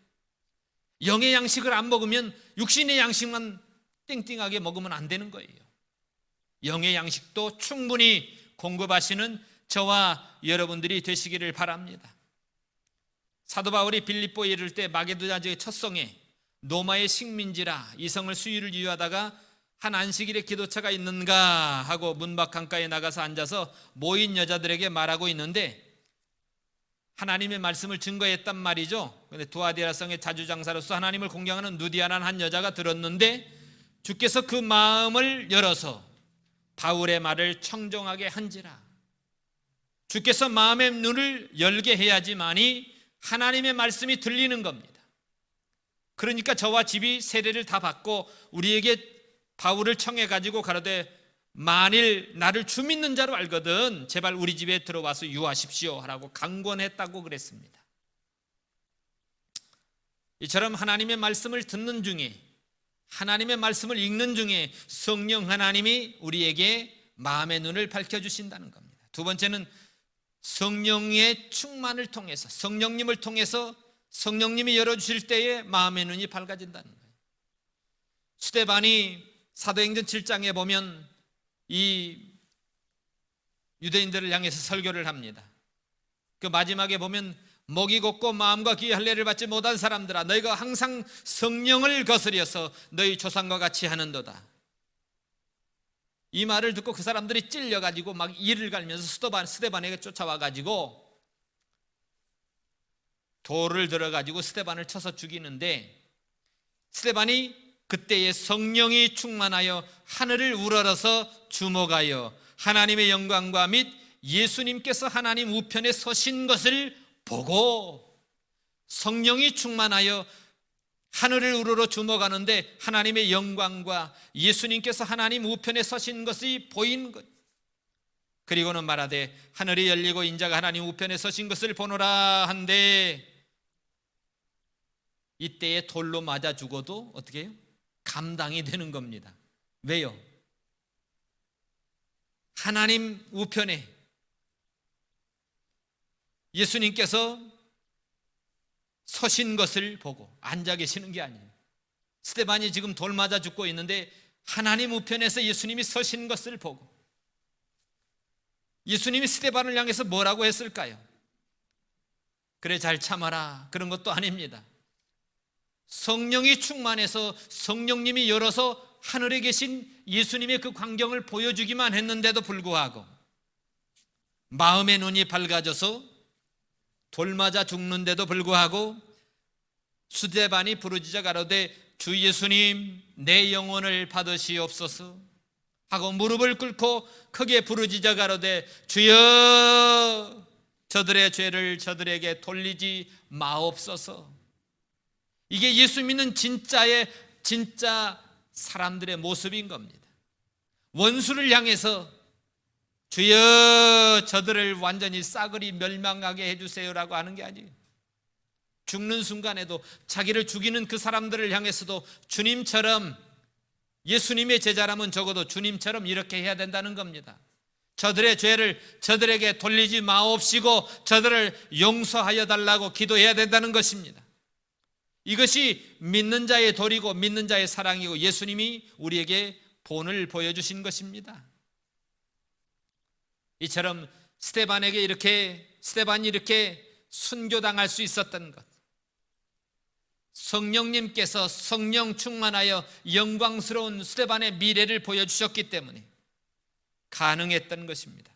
영의 양식을 안 먹으면 육신의 양식만 띵띵하게 먹으면 안 되는 거예요. 영의 양식도 충분히 공급하시는 저와 여러분들이 되시기를 바랍니다. 사도 바울이 빌립보에 이를 때 마게도냐 지의 첫 성에 노마의 식민지라 이 성을 수유를 유하다가 한 안식일에 기도차가 있는가 하고 문밖 강가에 나가서 앉아서 모인 여자들에게 말하고 있는데 하나님의 말씀을 증거했단 말이죠. 근데 두아디라 성의 자주장사로서 하나님을 공경하는 누디아라는 한 여자가 들었는데 주께서 그 마음을 열어서 바울의 말을 청종하게 한지라. 주께서 마음의 눈을 열게 해야지만이 하나님의 말씀이 들리는 겁니다. 그러니까 저와 집이 세례를 다 받고 우리에게 바울을 청해 가지고 가로되 만일 나를 주 믿는 자로 알거든 제발 우리 집에 들어와서 유하십시오 하라고 강권했다고 그랬습니다. 이처럼 하나님의 말씀을 듣는 중에, 하나님의 말씀을 읽는 중에 성령 하나님이 우리에게 마음의 눈을 밝혀주신다는 겁니다. 두 번째는 성령의 충만을 통해서, 성령님을 통해서 성령님이 열어주실 때에 마음의 눈이 밝아진다는 거예요. 스데반이 사도행전 7장에 보면 이 유대인들을 향해서 설교를 합니다. 그 마지막에 보면 목이 곧고 마음과 귀의 할례를 받지 못한 사람들아 너희가 항상 성령을 거스려서 너희 조상과 같이 하는도다. 이 말을 듣고 그 사람들이 찔려가지고 막 이를 갈면서 스데반에게 쫓아와가지고 돌을 들어가지고 스데반을 쳐서 죽이는데 스데반이 그때에 성령이 충만하여 하늘을 우러러서 주목하여 하나님의 영광과 및 예수님께서 하나님 우편에 서신 것을 보고, 성령이 충만하여 하늘을 우러러 주목하는데 하나님의 영광과 예수님께서 하나님 우편에 서신 것이 보인 것. 그리고는 말하되 하늘이 열리고 인자가 하나님 우편에 서신 것을 보노라 한데 이때에 돌로 맞아 죽어도 어떻게 해요? 감당이 되는 겁니다. 왜요? 하나님 우편에 예수님께서 서신 것을 보고 앉아 계시는 게 아니에요. 스데반이 지금 돌 맞아 죽고 있는데 하나님 우편에서 예수님이 서신 것을 보고, 예수님이 스데반을 향해서 뭐라고 했을까요? 그래 잘 참아라 그런 것도 아닙니다. 성령이 충만해서 성령님이 열어서 하늘에 계신 예수님의 그 광경을 보여주기만 했는데도 불구하고 마음의 눈이 밝아져서 돌 맞아 죽는데도 불구하고 스데반이 부르짖어 가로되 주 예수님 내 영혼을 받으시옵소서 하고 무릎을 꿇고 크게 부르짖어 가로되 주여 저들의 죄를 저들에게 돌리지 마옵소서. 이게 예수 믿는 진짜 사람들의 모습인 겁니다. 원수를 향해서 주여 저들을 완전히 싸그리 멸망하게 해주세요라고 하는 게 아니에요. 죽는 순간에도 자기를 죽이는 그 사람들을 향해서도 주님처럼, 예수님의 제자라면 적어도 주님처럼 이렇게 해야 된다는 겁니다. 저들의 죄를 저들에게 돌리지 마옵시고 저들을 용서하여 달라고 기도해야 된다는 것입니다. 이것이 믿는 자의 도리고 믿는 자의 사랑이고 예수님이 우리에게 본을 보여주신 것입니다. 이처럼 스데반이 이렇게 순교당할 수 있었던 것, 성령님께서 성령 충만하여 영광스러운 스데반의 미래를 보여주셨기 때문에 가능했던 것입니다.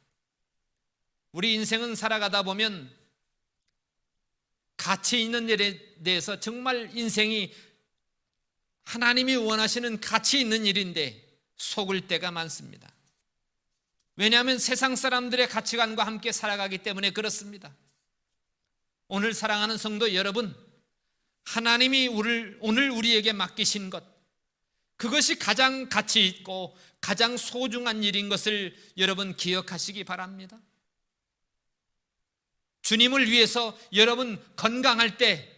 우리 인생은 살아가다 보면 가치 있는 일에 대해서 정말 인생이 하나님이 원하시는 가치 있는 일인데 속을 때가 많습니다. 왜냐하면 세상 사람들의 가치관과 함께 살아가기 때문에 그렇습니다. 오늘 사랑하는 성도 여러분, 하나님이 오늘 우리에게 맡기신 것, 그것이 가장 가치 있고 가장 소중한 일인 것을 여러분 기억하시기 바랍니다. 주님을 위해서 여러분 건강할 때,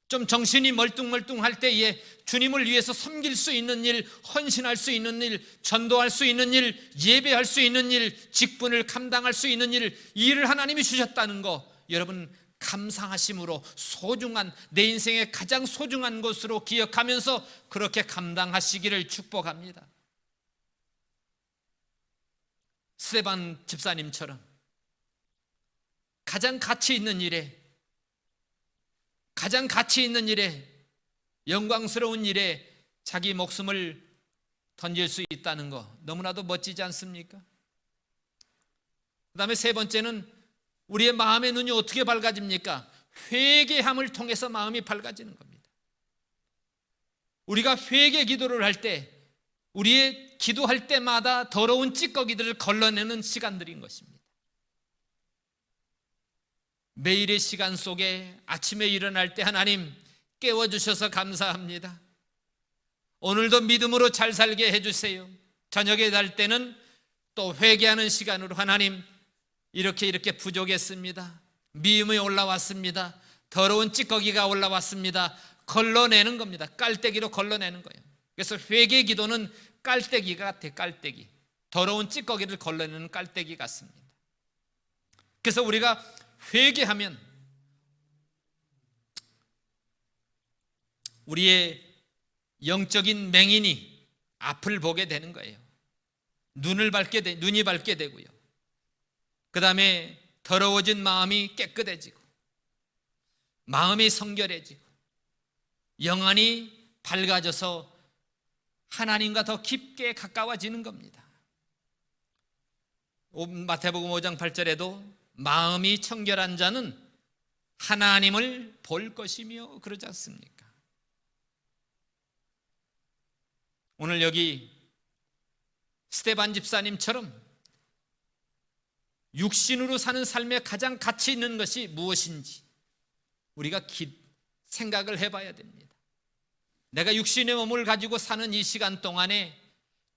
좀 정신이 멀뚱멀뚱할 때에 주님을 위해서 섬길 수 있는 일, 헌신할 수 있는 일, 전도할 수 있는 일, 예배할 수 있는 일, 직분을 감당할 수 있는 일, 이 일을 하나님이 주셨다는 거 여러분 감사하심으로 소중한, 내 인생의 가장 소중한 것으로 기억하면서 그렇게 감당하시기를 축복합니다. 스데반 집사님처럼 가장 가치 있는 일에, 가장 가치 있는 일에, 영광스러운 일에 자기 목숨을 던질 수 있다는 거 너무나도 멋지지 않습니까? 그 다음에 세 번째는 우리의 마음의 눈이 어떻게 밝아집니까? 회개함을 통해서 마음이 밝아지는 겁니다. 우리가 회개 기도를 할 때, 우리의 기도할 때마다 더러운 찌꺼기들을 걸러내는 시간들인 것입니다. 매일의 시간 속에 아침에 일어날 때 하나님 깨워주셔서 감사합니다. 오늘도 믿음으로 잘 살게 해주세요. 저녁에 잘 때는 또 회개하는 시간으로 하나님 이렇게 부족했습니다. 미움이 올라왔습니다. 더러운 찌꺼기가 올라왔습니다. 걸러내는 겁니다. 깔때기로 걸러내는 거예요. 그래서 회개 기도는 깔때기 같아. 깔때기, 더러운 찌꺼기를 걸러내는 깔때기 같습니다. 그래서 우리가 회개하면 우리의 영적인 맹인이 앞을 보게 되는 거예요. 눈이 밝게 되고요. 그 다음에 더러워진 마음이 깨끗해지고, 마음이 성결해지고, 영안이 밝아져서 하나님과 더 깊게 가까워지는 겁니다. 마태복음 5장 8절에도 마음이 청결한 자는 하나님을 볼 것이며 그러지 않습니까? 오늘 여기 스데반 집사님처럼 육신으로 사는 삶의 가장 가치 있는 것이 무엇인지 우리가 생각을 해봐야 됩니다. 내가 육신의 몸을 가지고 사는 이 시간 동안에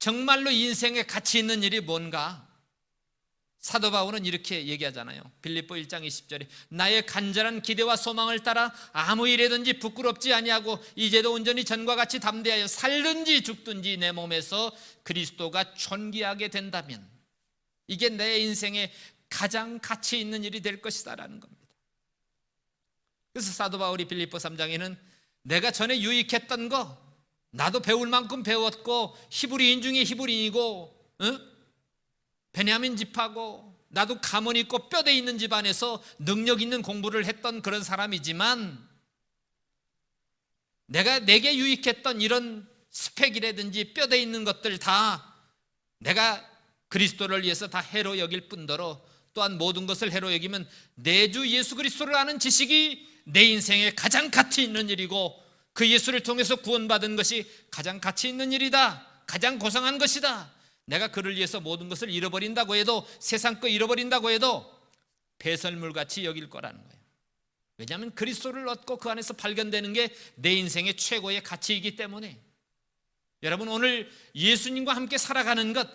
정말로 인생에 가치 있는 일이 뭔가? 사도 바울은 이렇게 얘기하잖아요. 빌립보 1장 20절에 나의 간절한 기대와 소망을 따라 아무 일에든지 부끄럽지 아니하고 이제도 온전히 전과 같이 담대하여 살든지 죽든지 내 몸에서 그리스도가 존귀하게 된다면 이게 내 인생에 가장 가치 있는 일이 될 것이다라는 겁니다. 그래서 사도 바울이 빌립보 3장에는 내가 전에 유익했던 거 나도 배울 만큼 배웠고 히브리인 중에 히브리인이고 베냐민 집하고 나도 가문 있고 뼈대 있는 집안에서 능력 있는 공부를 했던 그런 사람이지만 내게 유익했던 이런 스펙이라든지 뼈대 있는 것들 다 내가 그리스도를 위해서 다 해로 여길 뿐더러 또한 모든 것을 해로 여기면 내 주 예수 그리스도를 아는 지식이 내 인생에 가장 가치 있는 일이고 그 예수를 통해서 구원받은 것이 가장 가치 있는 일이다. 가장 고상한 것이다. 내가 그를 위해서 모든 것을 잃어버린다고 해도, 세상 거 잃어버린다고 해도 배설물같이 여길 거라는 거예요. 왜냐하면 그리스도를 얻고 그 안에서 발견되는 게 내 인생의 최고의 가치이기 때문에 여러분 오늘 예수님과 함께 살아가는 것,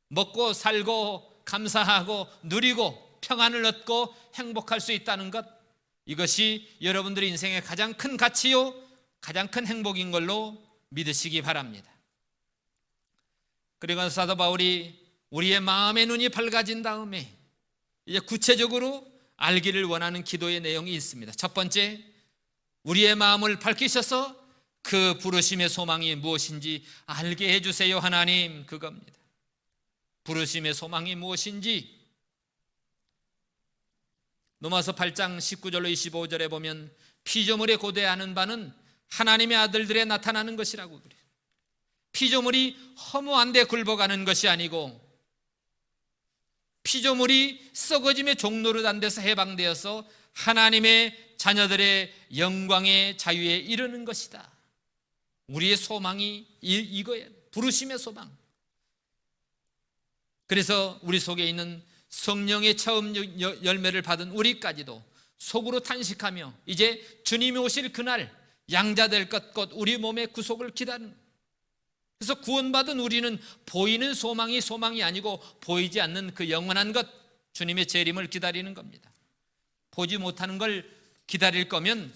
먹고 살고 감사하고 누리고 평안을 얻고 행복할 수 있다는 것, 이것이 여러분들의 인생의 가장 큰 가치요 가장 큰 행복인 걸로 믿으시기 바랍니다. 그리고 사도 바울이 우리의 마음의 눈이 밝아진 다음에 이제 구체적으로 알기를 원하는 기도의 내용이 있습니다. 첫 번째, 우리의 마음을 밝히셔서 그 부르심의 소망이 무엇인지 알게 해주세요 하나님, 그겁니다. 부르심의 소망이 무엇인지 로마서 8장 19절로 25절에 보면 피조물에 고대하는 바는 하나님의 아들들에 나타나는 것이라고 그래요. 피조물이 허무한 데 굴복하는 것이 아니고 피조물이 썩어짐의 종노릇한 데서 해방되어서 하나님의 자녀들의 영광의 자유에 이르는 것이다. 우리의 소망이 이거예요. 부르심의 소망. 그래서 우리 속에 있는 성령의 처음 열매를 받은 우리까지도 속으로 탄식하며 이제 주님이 오실 그날 양자 될 것 곧 우리 몸의 구속을 기다리는, 그래서 구원받은 우리는 보이는 소망이 아니고 보이지 않는 그 영원한 것, 주님의 재림을 기다리는 겁니다. 보지 못하는 걸 기다릴 거면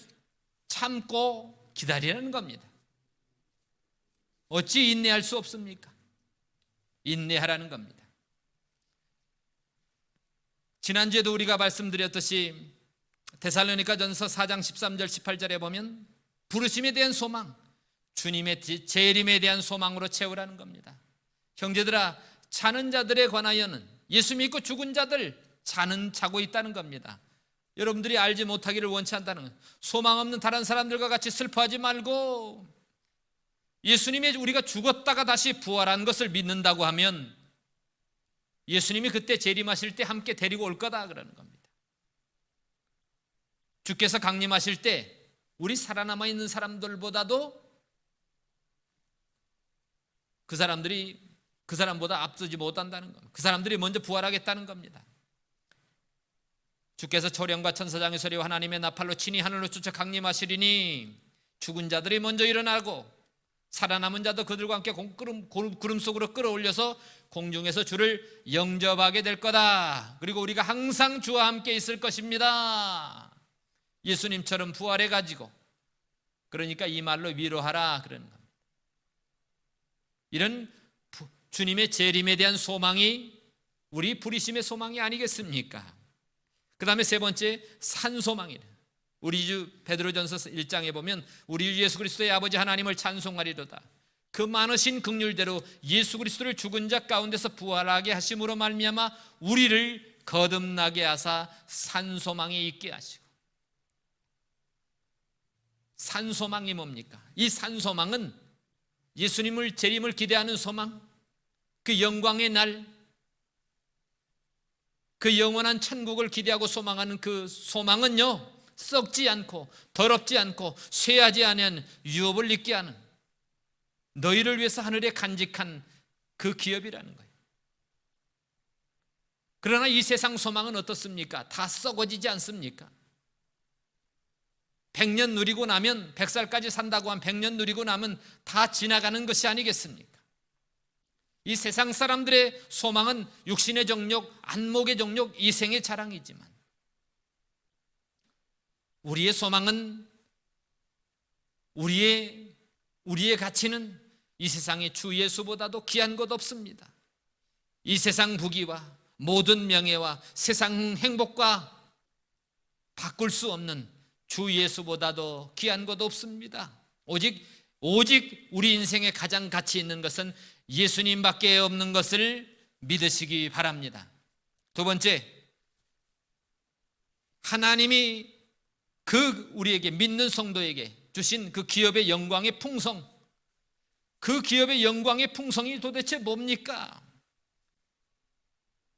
참고 기다리라는 겁니다. 어찌 인내할 수 없습니까? 인내하라는 겁니다. 지난주에도 우리가 말씀드렸듯이 데살로니가전서 4장 13절 18절에 보면 부르심에 대한 소망, 주님의 재림에 대한 소망으로 채우라는 겁니다. 형제들아, 자는 자들에 관하여는, 예수 믿고 죽은 자들 자고 있다는 겁니다. 여러분들이 알지 못하기를 원치 않다는 거예요. 소망 없는 다른 사람들과 같이 슬퍼하지 말고 예수님이 우리가 죽었다가 다시 부활한 것을 믿는다고 하면 예수님이 그때 재림하실 때 함께 데리고 올 거다 그러는 겁니다. 주께서 강림하실 때 우리 살아남아 있는 사람들보다도 그 사람보다 앞서지 못한다는 겁니다. 그 사람들이 먼저 부활하겠다는 겁니다. 주께서 초령과 천사장의 소리와 하나님의 나팔로 친히 하늘로 쫓아 강림하시리니 죽은 자들이 먼저 일어나고 살아남은 자도 그들과 함께 구름 속으로 끌어올려서 공중에서 주를 영접하게 될 거다. 그리고 우리가 항상 주와 함께 있을 것입니다. 예수님처럼 부활해가지고, 그러니까 이 말로 위로하라 그러는 겁니다. 이런 주님의 재림에 대한 소망이 우리 부르심의 소망이 아니겠습니까? 그 다음에 세 번째, 산소망이래. 우리 주 베드로전서 1장에 보면 우리 주 예수 그리스도의 아버지 하나님을 찬송하리로다. 그 많으신 긍휼대로 예수 그리스도를 죽은 자 가운데서 부활하게 하심으로 말미암아 우리를 거듭나게 하사 산소망에 있게 하시고. 산소망이 뭡니까? 이 산소망은 예수님을 재림을 기대하는 소망, 그 영광의 날, 그 영원한 천국을 기대하고 소망하는 그 소망은요, 썩지 않고 더럽지 않고 쇠하지 않은 유업을 잊게 하는, 너희를 위해서 하늘에 간직한 그 기업이라는 거예요. 그러나 이 세상 소망은 어떻습니까? 다 썩어지지 않습니까? 100년 누리고 나면, 100살까지 산다고 한 100년 누리고 나면 다 지나가는 것이 아니겠습니까? 이 세상 사람들의 소망은 육신의 정욕, 안목의 정욕, 이생의 자랑이지만 우리의 소망은, 우리의 가치는 이 세상의 주 예수보다도 귀한 것 없습니다. 이 세상 부귀와 모든 명예와 세상 행복과 바꿀 수 없는 주 예수보다도 귀한 것 없습니다. 오직 우리 인생에 가장 가치 있는 것은 예수님밖에 없는 것을 믿으시기 바랍니다. 두 번째, 하나님이 우리에게 믿는 성도에게 주신 그 기업의 영광의 풍성, 그 기업의 영광의 풍성이 도대체 뭡니까?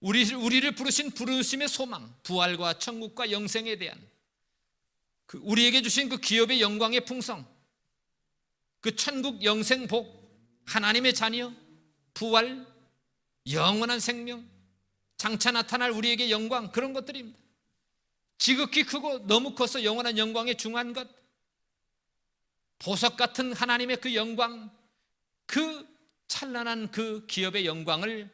우리를 부르신 부르심의 소망, 부활과 천국과 영생에 대한 우리에게 주신 그 기업의 영광의 풍성, 그 천국 영생 복, 하나님의 자녀, 부활, 영원한 생명, 장차 나타날 우리에게 영광, 그런 것들입니다. 지극히 크고 너무 커서 영원한 영광에 중한 것, 보석 같은 하나님의 그 영광, 그 찬란한 그 기업의 영광을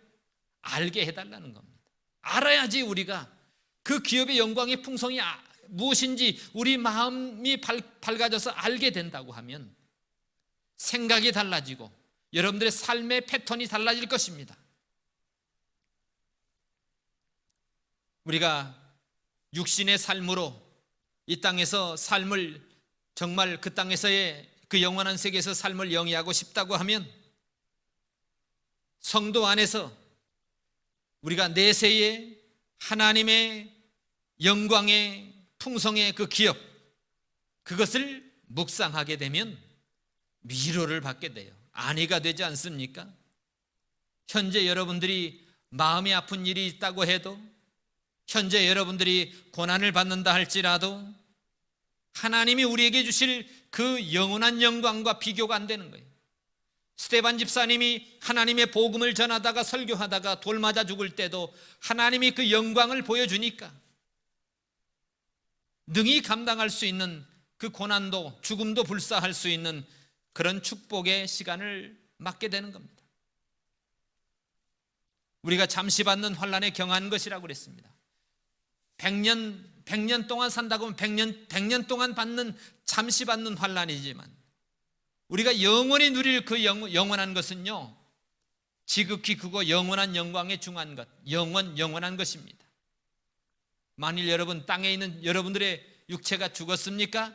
알게 해달라는 겁니다. 알아야지 우리가 그 기업의 영광의 풍성이 무엇인지 우리 마음이 밝아져서 알게 된다고 하면 생각이 달라지고 여러분들의 삶의 패턴이 달라질 것입니다. 우리가 육신의 삶으로 이 땅에서 삶을, 정말 그 땅에서의 그 영원한 세계에서 삶을 영위하고 싶다고 하면 성도 안에서 우리가 내세의 하나님의 영광의 풍성의 그 기업, 그것을 묵상하게 되면 위로를 받게 돼요. 안위가 되지 않습니까? 현재 여러분들이 마음이 아픈 일이 있다고 해도, 현재 여러분들이 고난을 받는다 할지라도 하나님이 우리에게 주실 그 영원한 영광과 비교가 안 되는 거예요. 스데반 집사님이 하나님의 복음을 전하다가 설교하다가 돌 맞아 죽을 때도 하나님이 그 영광을 보여주니까 능히 감당할 수 있는 그 고난도 죽음도 불사할 수 있는 그런 축복의 시간을 맞게 되는 겁니다. 우리가 잠시 받는 환난에 경한 것이라고 그랬습니다. 100년 동안 산다고 하면 100년 동안 받는 잠시 받는 환난이지만 우리가 영원히 누릴 그 영원한 것은요, 지극히 크고 영원한 영광에 중한 것, 영원한 것입니다. 만일 여러분 땅에 있는 여러분들의 육체가 죽었습니까?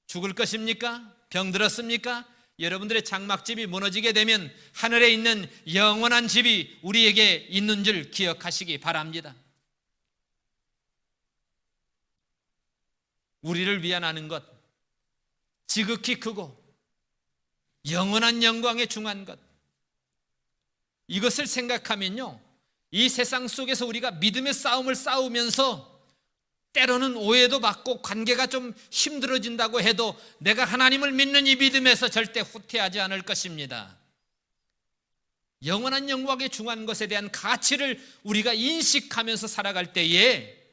죽을 것입니까? 병들었습니까? 여러분들의 장막집이 무너지게 되면 하늘에 있는 영원한 집이 우리에게 있는 줄 기억하시기 바랍니다. 우리를 위안하는 것, 지극히 크고 영원한 영광에 중한 것, 이것을 생각하면요, 이 세상 속에서 우리가 믿음의 싸움을 싸우면서 때로는 오해도 받고 관계가 좀 힘들어진다고 해도 내가 하나님을 믿는 이 믿음에서 절대 후퇴하지 않을 것입니다. 영원한 영광에 중한 것에 대한 가치를 우리가 인식하면서 살아갈 때에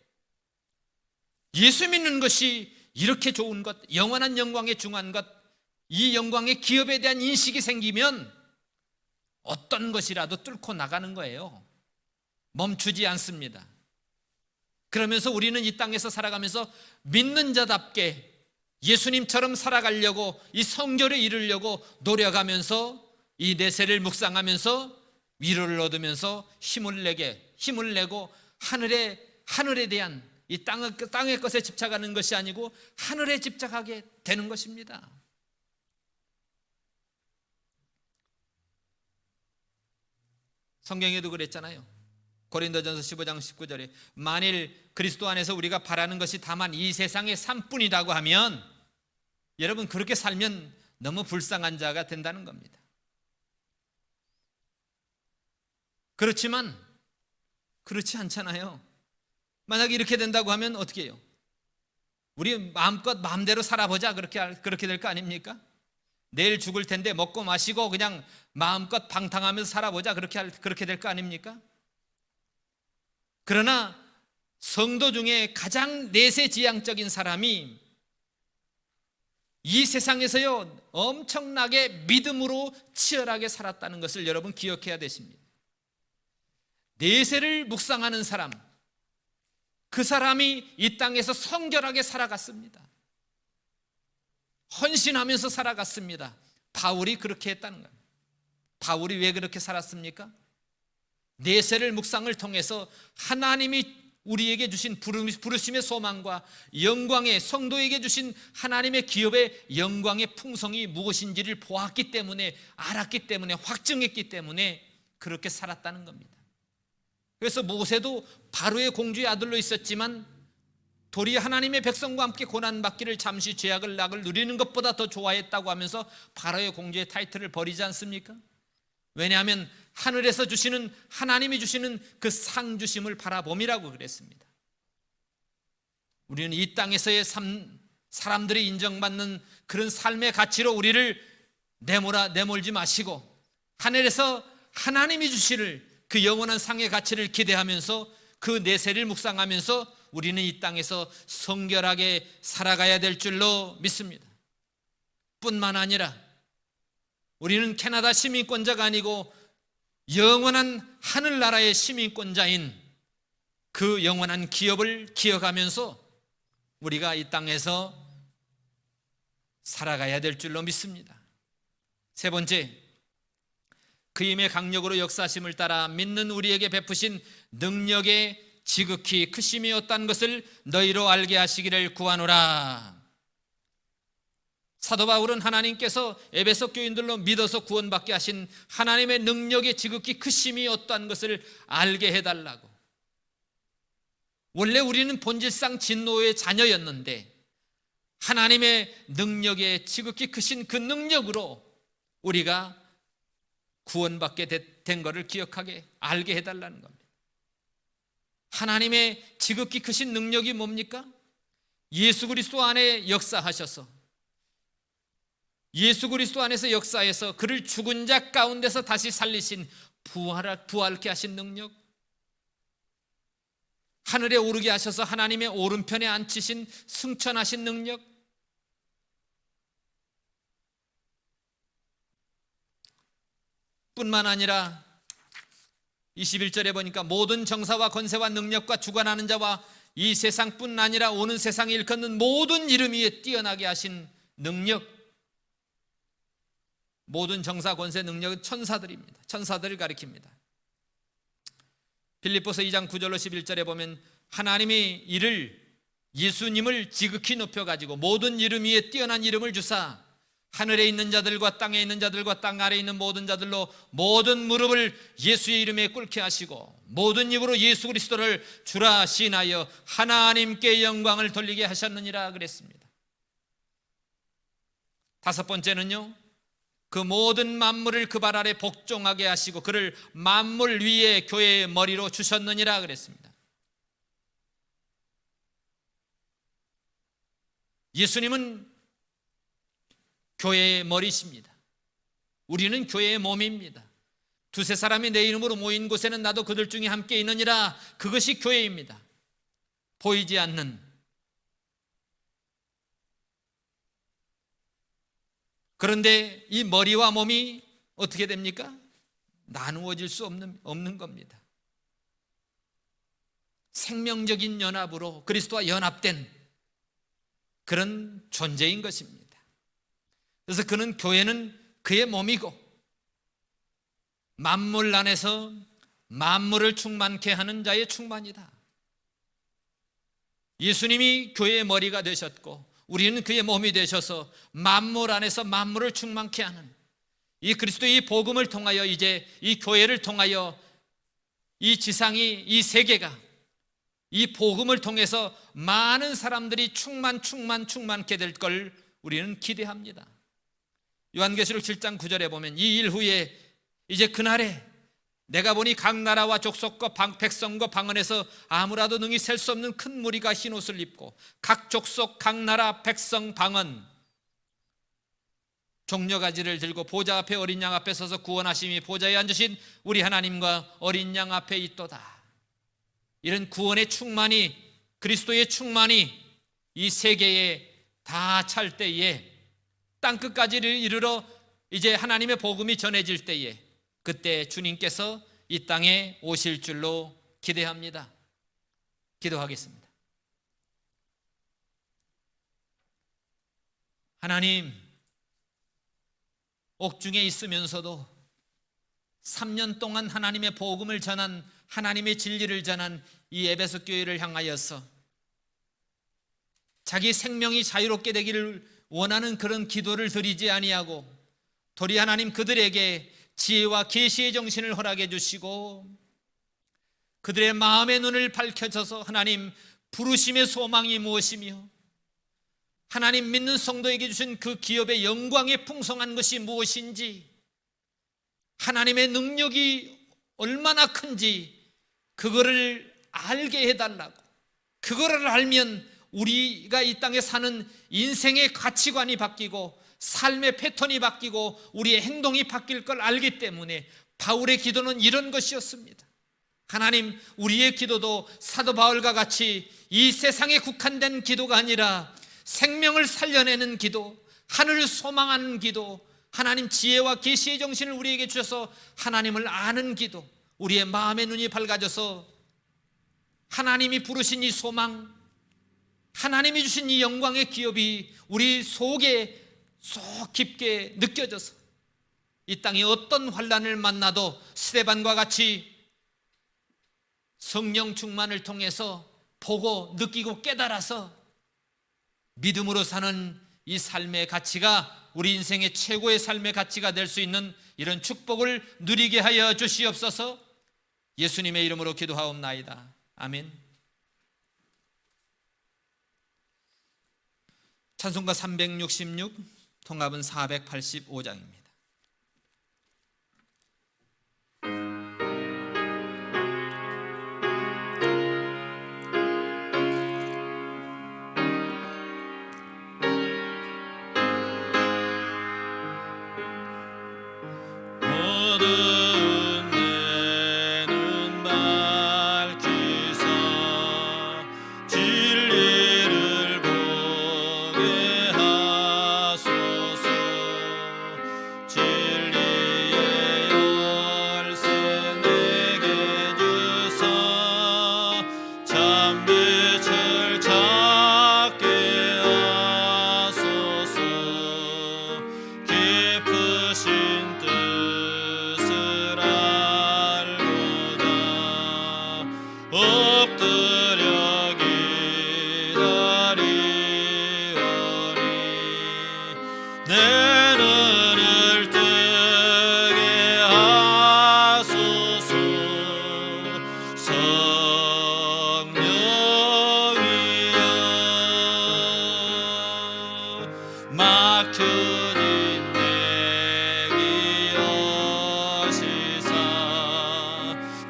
예수 믿는 것이 이렇게 좋은 것, 영원한 영광에 중한 것, 이 영광의 기업에 대한 인식이 생기면 어떤 것이라도 뚫고 나가는 거예요. 멈추지 않습니다. 그러면서 우리는 이 땅에서 살아가면서 믿는 자답게 예수님처럼 살아가려고, 이 성결에 이르려고 노력하면서 이 내세를 묵상하면서 위로를 얻으면서 힘을 내고 하늘에 대한 이 땅의 것에 집착하는 것이 아니고 하늘에 집착하게 되는 것입니다. 성경에도 그랬잖아요. 고린도전서 15장 19절에 만일 그리스도 안에서 우리가 바라는 것이 다만 이 세상의 삶뿐이라고 하면 여러분 그렇게 살면 너무 불쌍한 자가 된다는 겁니다. 그렇지만 그렇지 않잖아요. 만약에 이렇게 된다고 하면 어떻게 해요? 우리 마음대로 살아보자 그렇게 될 거 아닙니까? 내일 죽을 텐데 먹고 마시고 그냥 마음껏 방탕하면서 살아보자 그렇게 될 거 아닙니까? 그러나 성도 중에 가장 내세지향적인 사람이 이 세상에서요 엄청나게 믿음으로 치열하게 살았다는 것을 여러분 기억해야 되십니다. 내세를 묵상하는 사람, 그 사람이 이 땅에서 성결하게 살아갔습니다. 헌신하면서 살아갔습니다. 바울이 그렇게 했다는 거예요. 바울이 왜 그렇게 살았습니까? 내세를 묵상을 통해서 하나님이 우리에게 주신 부르심의 소망과 영광의, 성도에게 주신 하나님의 기업의 영광의 풍성이 무엇인지를 보았기 때문에, 알았기 때문에, 확증했기 때문에 그렇게 살았다는 겁니다. 그래서 모세도 바로의 공주의 아들로 있었지만 도리 하나님의 백성과 함께 고난받기를 잠시 죄악을 낙을 누리는 것보다 더 좋아했다고 하면서 바로의 공주의 타이틀을 버리지 않습니까? 왜냐하면 하늘에서 주시는, 하나님이 주시는 그 상 주심을 바라봄이라고 그랬습니다. 우리는 이 땅에서의 사람들이 인정받는 그런 삶의 가치로 우리를 내몰지 마시고 하늘에서 하나님이 주실 그 영원한 상의 가치를 기대하면서 그 내세를 묵상하면서 우리는 이 땅에서 성결하게 살아가야 될 줄로 믿습니다. 뿐만 아니라 우리는 캐나다 시민권자가 아니고 영원한 하늘나라의 시민권자인 그 영원한 기업을 기억하면서 우리가 이 땅에서 살아가야 될 줄로 믿습니다. 세 번째, 그 힘의 강력으로 역사심을 따라 믿는 우리에게 베푸신 능력의 지극히 크심이었다는 것을 너희로 알게 하시기를 구하노라. 사도 바울은 하나님께서 에베소 교인들로 믿어서 구원받게 하신 하나님의 능력의 지극히 크심이었다는 것을 알게 해달라고. 원래 우리는 본질상 진노의 자녀였는데 하나님의 능력의 지극히 크신 그 능력으로 우리가 구원받게 된 것을 기억하게, 알게 해달라는 겁니다. 하나님의 지극히 크신 능력이 뭡니까? 예수 그리스도 안에 역사하셔서, 예수 그리스도 안에서 역사해서 그를 죽은 자 가운데서 다시 살리신, 부활케 하신 능력, 하늘에 오르게 하셔서 하나님의 오른편에 앉히신 승천하신 능력, 뿐만 아니라 21절에 보니까 모든 정사와 권세와 능력과 주관하는 자와 이 세상뿐 아니라 오는 세상에 일컫는 모든 이름 위에 뛰어나게 하신 능력, 모든 정사, 권세, 능력은 천사들입니다. 천사들을 가리킵니다. 빌립보서 2장 9절로 11절에 보면 하나님이 이를, 예수님을 지극히 높여가지고 모든 이름 위에 뛰어난 이름을 주사 하늘에 있는 자들과 땅에 있는 자들과 땅 아래에 있는 모든 자들로 모든 무릎을 예수의 이름에 꿇게 하시고 모든 입으로 예수 그리스도를 주라 시인하여 하나님께 영광을 돌리게 하셨느니라 그랬습니다. 다섯 번째는요, 그 모든 만물을 그 발 아래 복종하게 하시고 그를 만물 위에 교회의 머리로 주셨느니라 그랬습니다. 예수님은 교회의 머리십니다. 우리는 교회의 몸입니다. 두세 사람이 내 이름으로 모인 곳에는 나도 그들 중에 함께 있느니라. 그것이 교회입니다. 보이지 않는, 그런데 이 머리와 몸이 어떻게 됩니까? 나누어질 수 없는 겁니다. 생명적인 연합으로 그리스도와 연합된 그런 존재인 것입니다. 그래서 그는, 교회는 그의 몸이고 만물 안에서 만물을 충만케 하는 자의 충만이다. 예수님이 교회의 머리가 되셨고 우리는 그의 몸이 되셔서 만물 안에서 만물을 충만케 하는 이 그리스도의 복음을 통하여, 이제 이 교회를 통하여 이 지상이, 이 세계가 이 복음을 통해서 많은 사람들이 충만케 될 걸 우리는 기대합니다. 요한계시록 7장 9절에 보면 이 일 후에 이제 그날에 내가 보니 각 나라와 족속과 백성과 방언에서 아무라도 능히 셀 수 없는 큰 무리가 흰 옷을 입고 각 족속, 각 나라, 백성, 방언, 종려가지를 들고 보좌 앞에 어린 양 앞에 서서 구원하심이 보좌에 앉으신 우리 하나님과 어린 양 앞에 있도다. 이런 구원의 충만이, 그리스도의 충만이 이 세계에 다 찰 때에, 땅끝까지 이르러 이제 하나님의 복음이 전해질 때에, 그때 주님께서 이 땅에 오실 줄로 기대합니다. 기도하겠습니다. 하나님, 옥중에 있으면서도 3년 동안 하나님의 복음을 전한, 하나님의 진리를 전한 이 에베소 교회를 향하여서 자기 생명이 자유롭게 되기를 원하는 그런 기도를 드리지 아니하고 도리 하나님 그들에게 지혜와 계시의 정신을 허락해 주시고 그들의 마음의 눈을 밝혀줘서 하나님 부르심의 소망이 무엇이며 하나님 믿는 성도에게 주신 그 기업의 영광의 풍성한 것이 무엇인지, 하나님의 능력이 얼마나 큰지 그거를 알게 해달라고, 그거를 알면 우리가 이 땅에 사는 인생의 가치관이 바뀌고 삶의 패턴이 바뀌고 우리의 행동이 바뀔 걸 알기 때문에 바울의 기도는 이런 것이었습니다. 하나님, 우리의 기도도 사도 바울과 같이 이 세상에 국한된 기도가 아니라 생명을 살려내는 기도, 하늘을 소망하는 기도, 하나님 지혜와 계시의 정신을 우리에게 주셔서 하나님을 아는 기도, 우리의 마음의 눈이 밝아져서 하나님이 부르신 이 소망, 하나님이 주신 이 영광의 기업이 우리 속에 쏙 깊게 느껴져서 이 땅에 어떤 환난을 만나도 스데반과 같이 성령 충만을 통해서 보고 느끼고 깨달아서 믿음으로 사는 이 삶의 가치가 우리 인생의 최고의 삶의 가치가 될 수 있는 이런 축복을 누리게 하여 주시옵소서. 예수님의 이름으로 기도하옵나이다. 아멘. 찬송가 366, 통합은 485장입니다.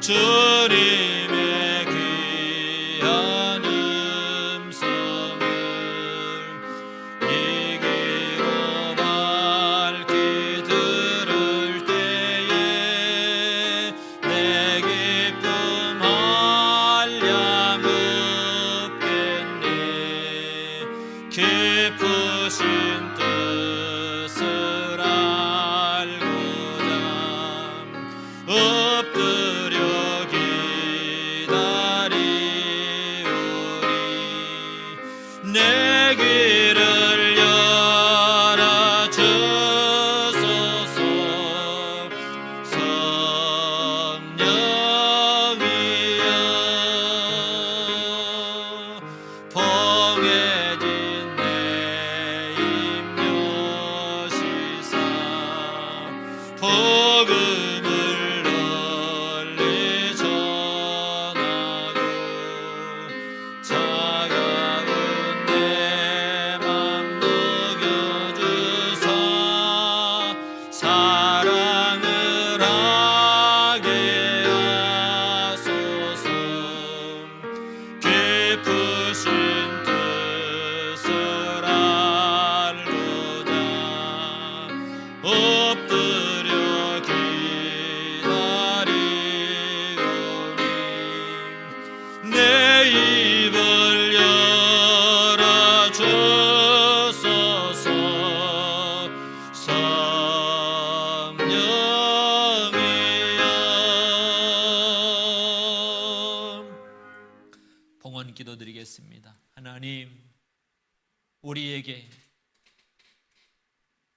주님의 귀한 음성을 이 귀로 밝히 들을 때에 내 기쁨 한량 없겠네. 깊으신 뜻을 알고자 엎드려 기다리오리. 내 귀를 열어주소서. 성령이여 봉해진 내 임묘시사 복음을 널리 전하고 차가운 내 맘 녹여주사 사랑을 하게 하소서. 깊으신 뜻을 알고자 엎드려 기다리오니. 내 입을 열어주소서. 성령이여. 봉헌 기도드리겠습니다. 하나님, 우리에게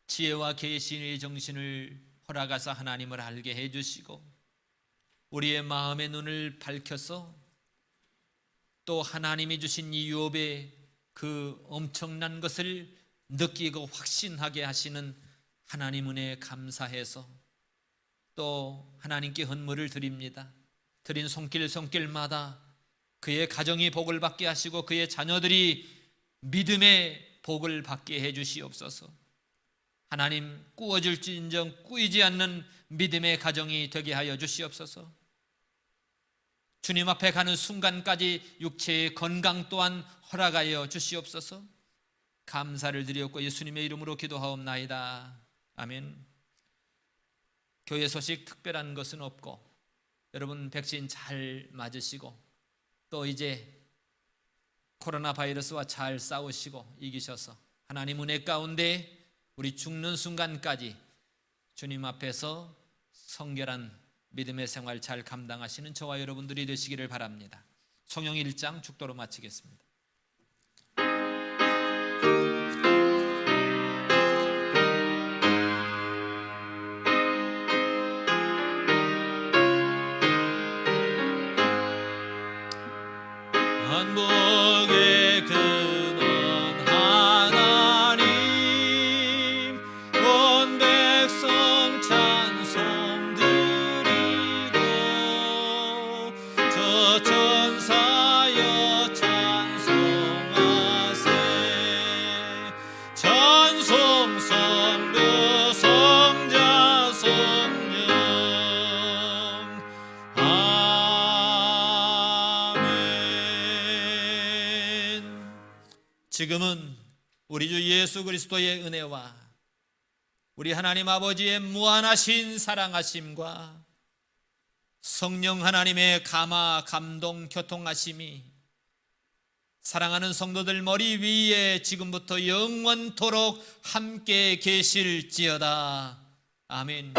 지혜와 계신의 정신을 허락하사 하나님을 알게 해주시고 우리의 마음의 눈을 밝혀서 또 하나님이 주신 이 유업의 그 엄청난 것을 느끼고 확신하게 하시는 하나님 은혜에 감사해서 또 하나님께 헌물을 드립니다. 드린 손길마다 그의 가정이 복을 받게 하시고 그의 자녀들이 믿음의 복을 받게 해주시옵소서. 하나님, 꾸어질지인정 꾸이지 않는 믿음의 가정이 되게 하여 주시옵소서. 주님 앞에 가는 순간까지 육체의 건강 또한 허락하여 주시옵소서. 감사를 드리옵고 예수님의 이름으로 기도하옵나이다. 아멘. 교회 소식 특별한 것은 없고 여러분 백신 잘 맞으시고 또 이제 코로나 바이러스와 잘 싸우시고 이기셔서 하나님 은혜 가운데 우리 죽는 순간까지 주님 앞에서 성결한 믿음의 생활 잘 감당하시는 저와 여러분들이 되시기를 바랍니다. 성령 1장 축도로 마치겠습니다. 한복의 근원 하나님 온 백성 찬송 드리고 저 천사여 찬송하세. 찬송 성부 성자 성령 지금은 우리 주 예수 그리스도의 은혜와 우리 하나님 아버지의 무한하신 사랑하심과 성령 하나님의 감화 감동 교통하심이 사랑하는 성도들 머리 위에 지금부터 영원토록 함께 계실지어다. 아멘.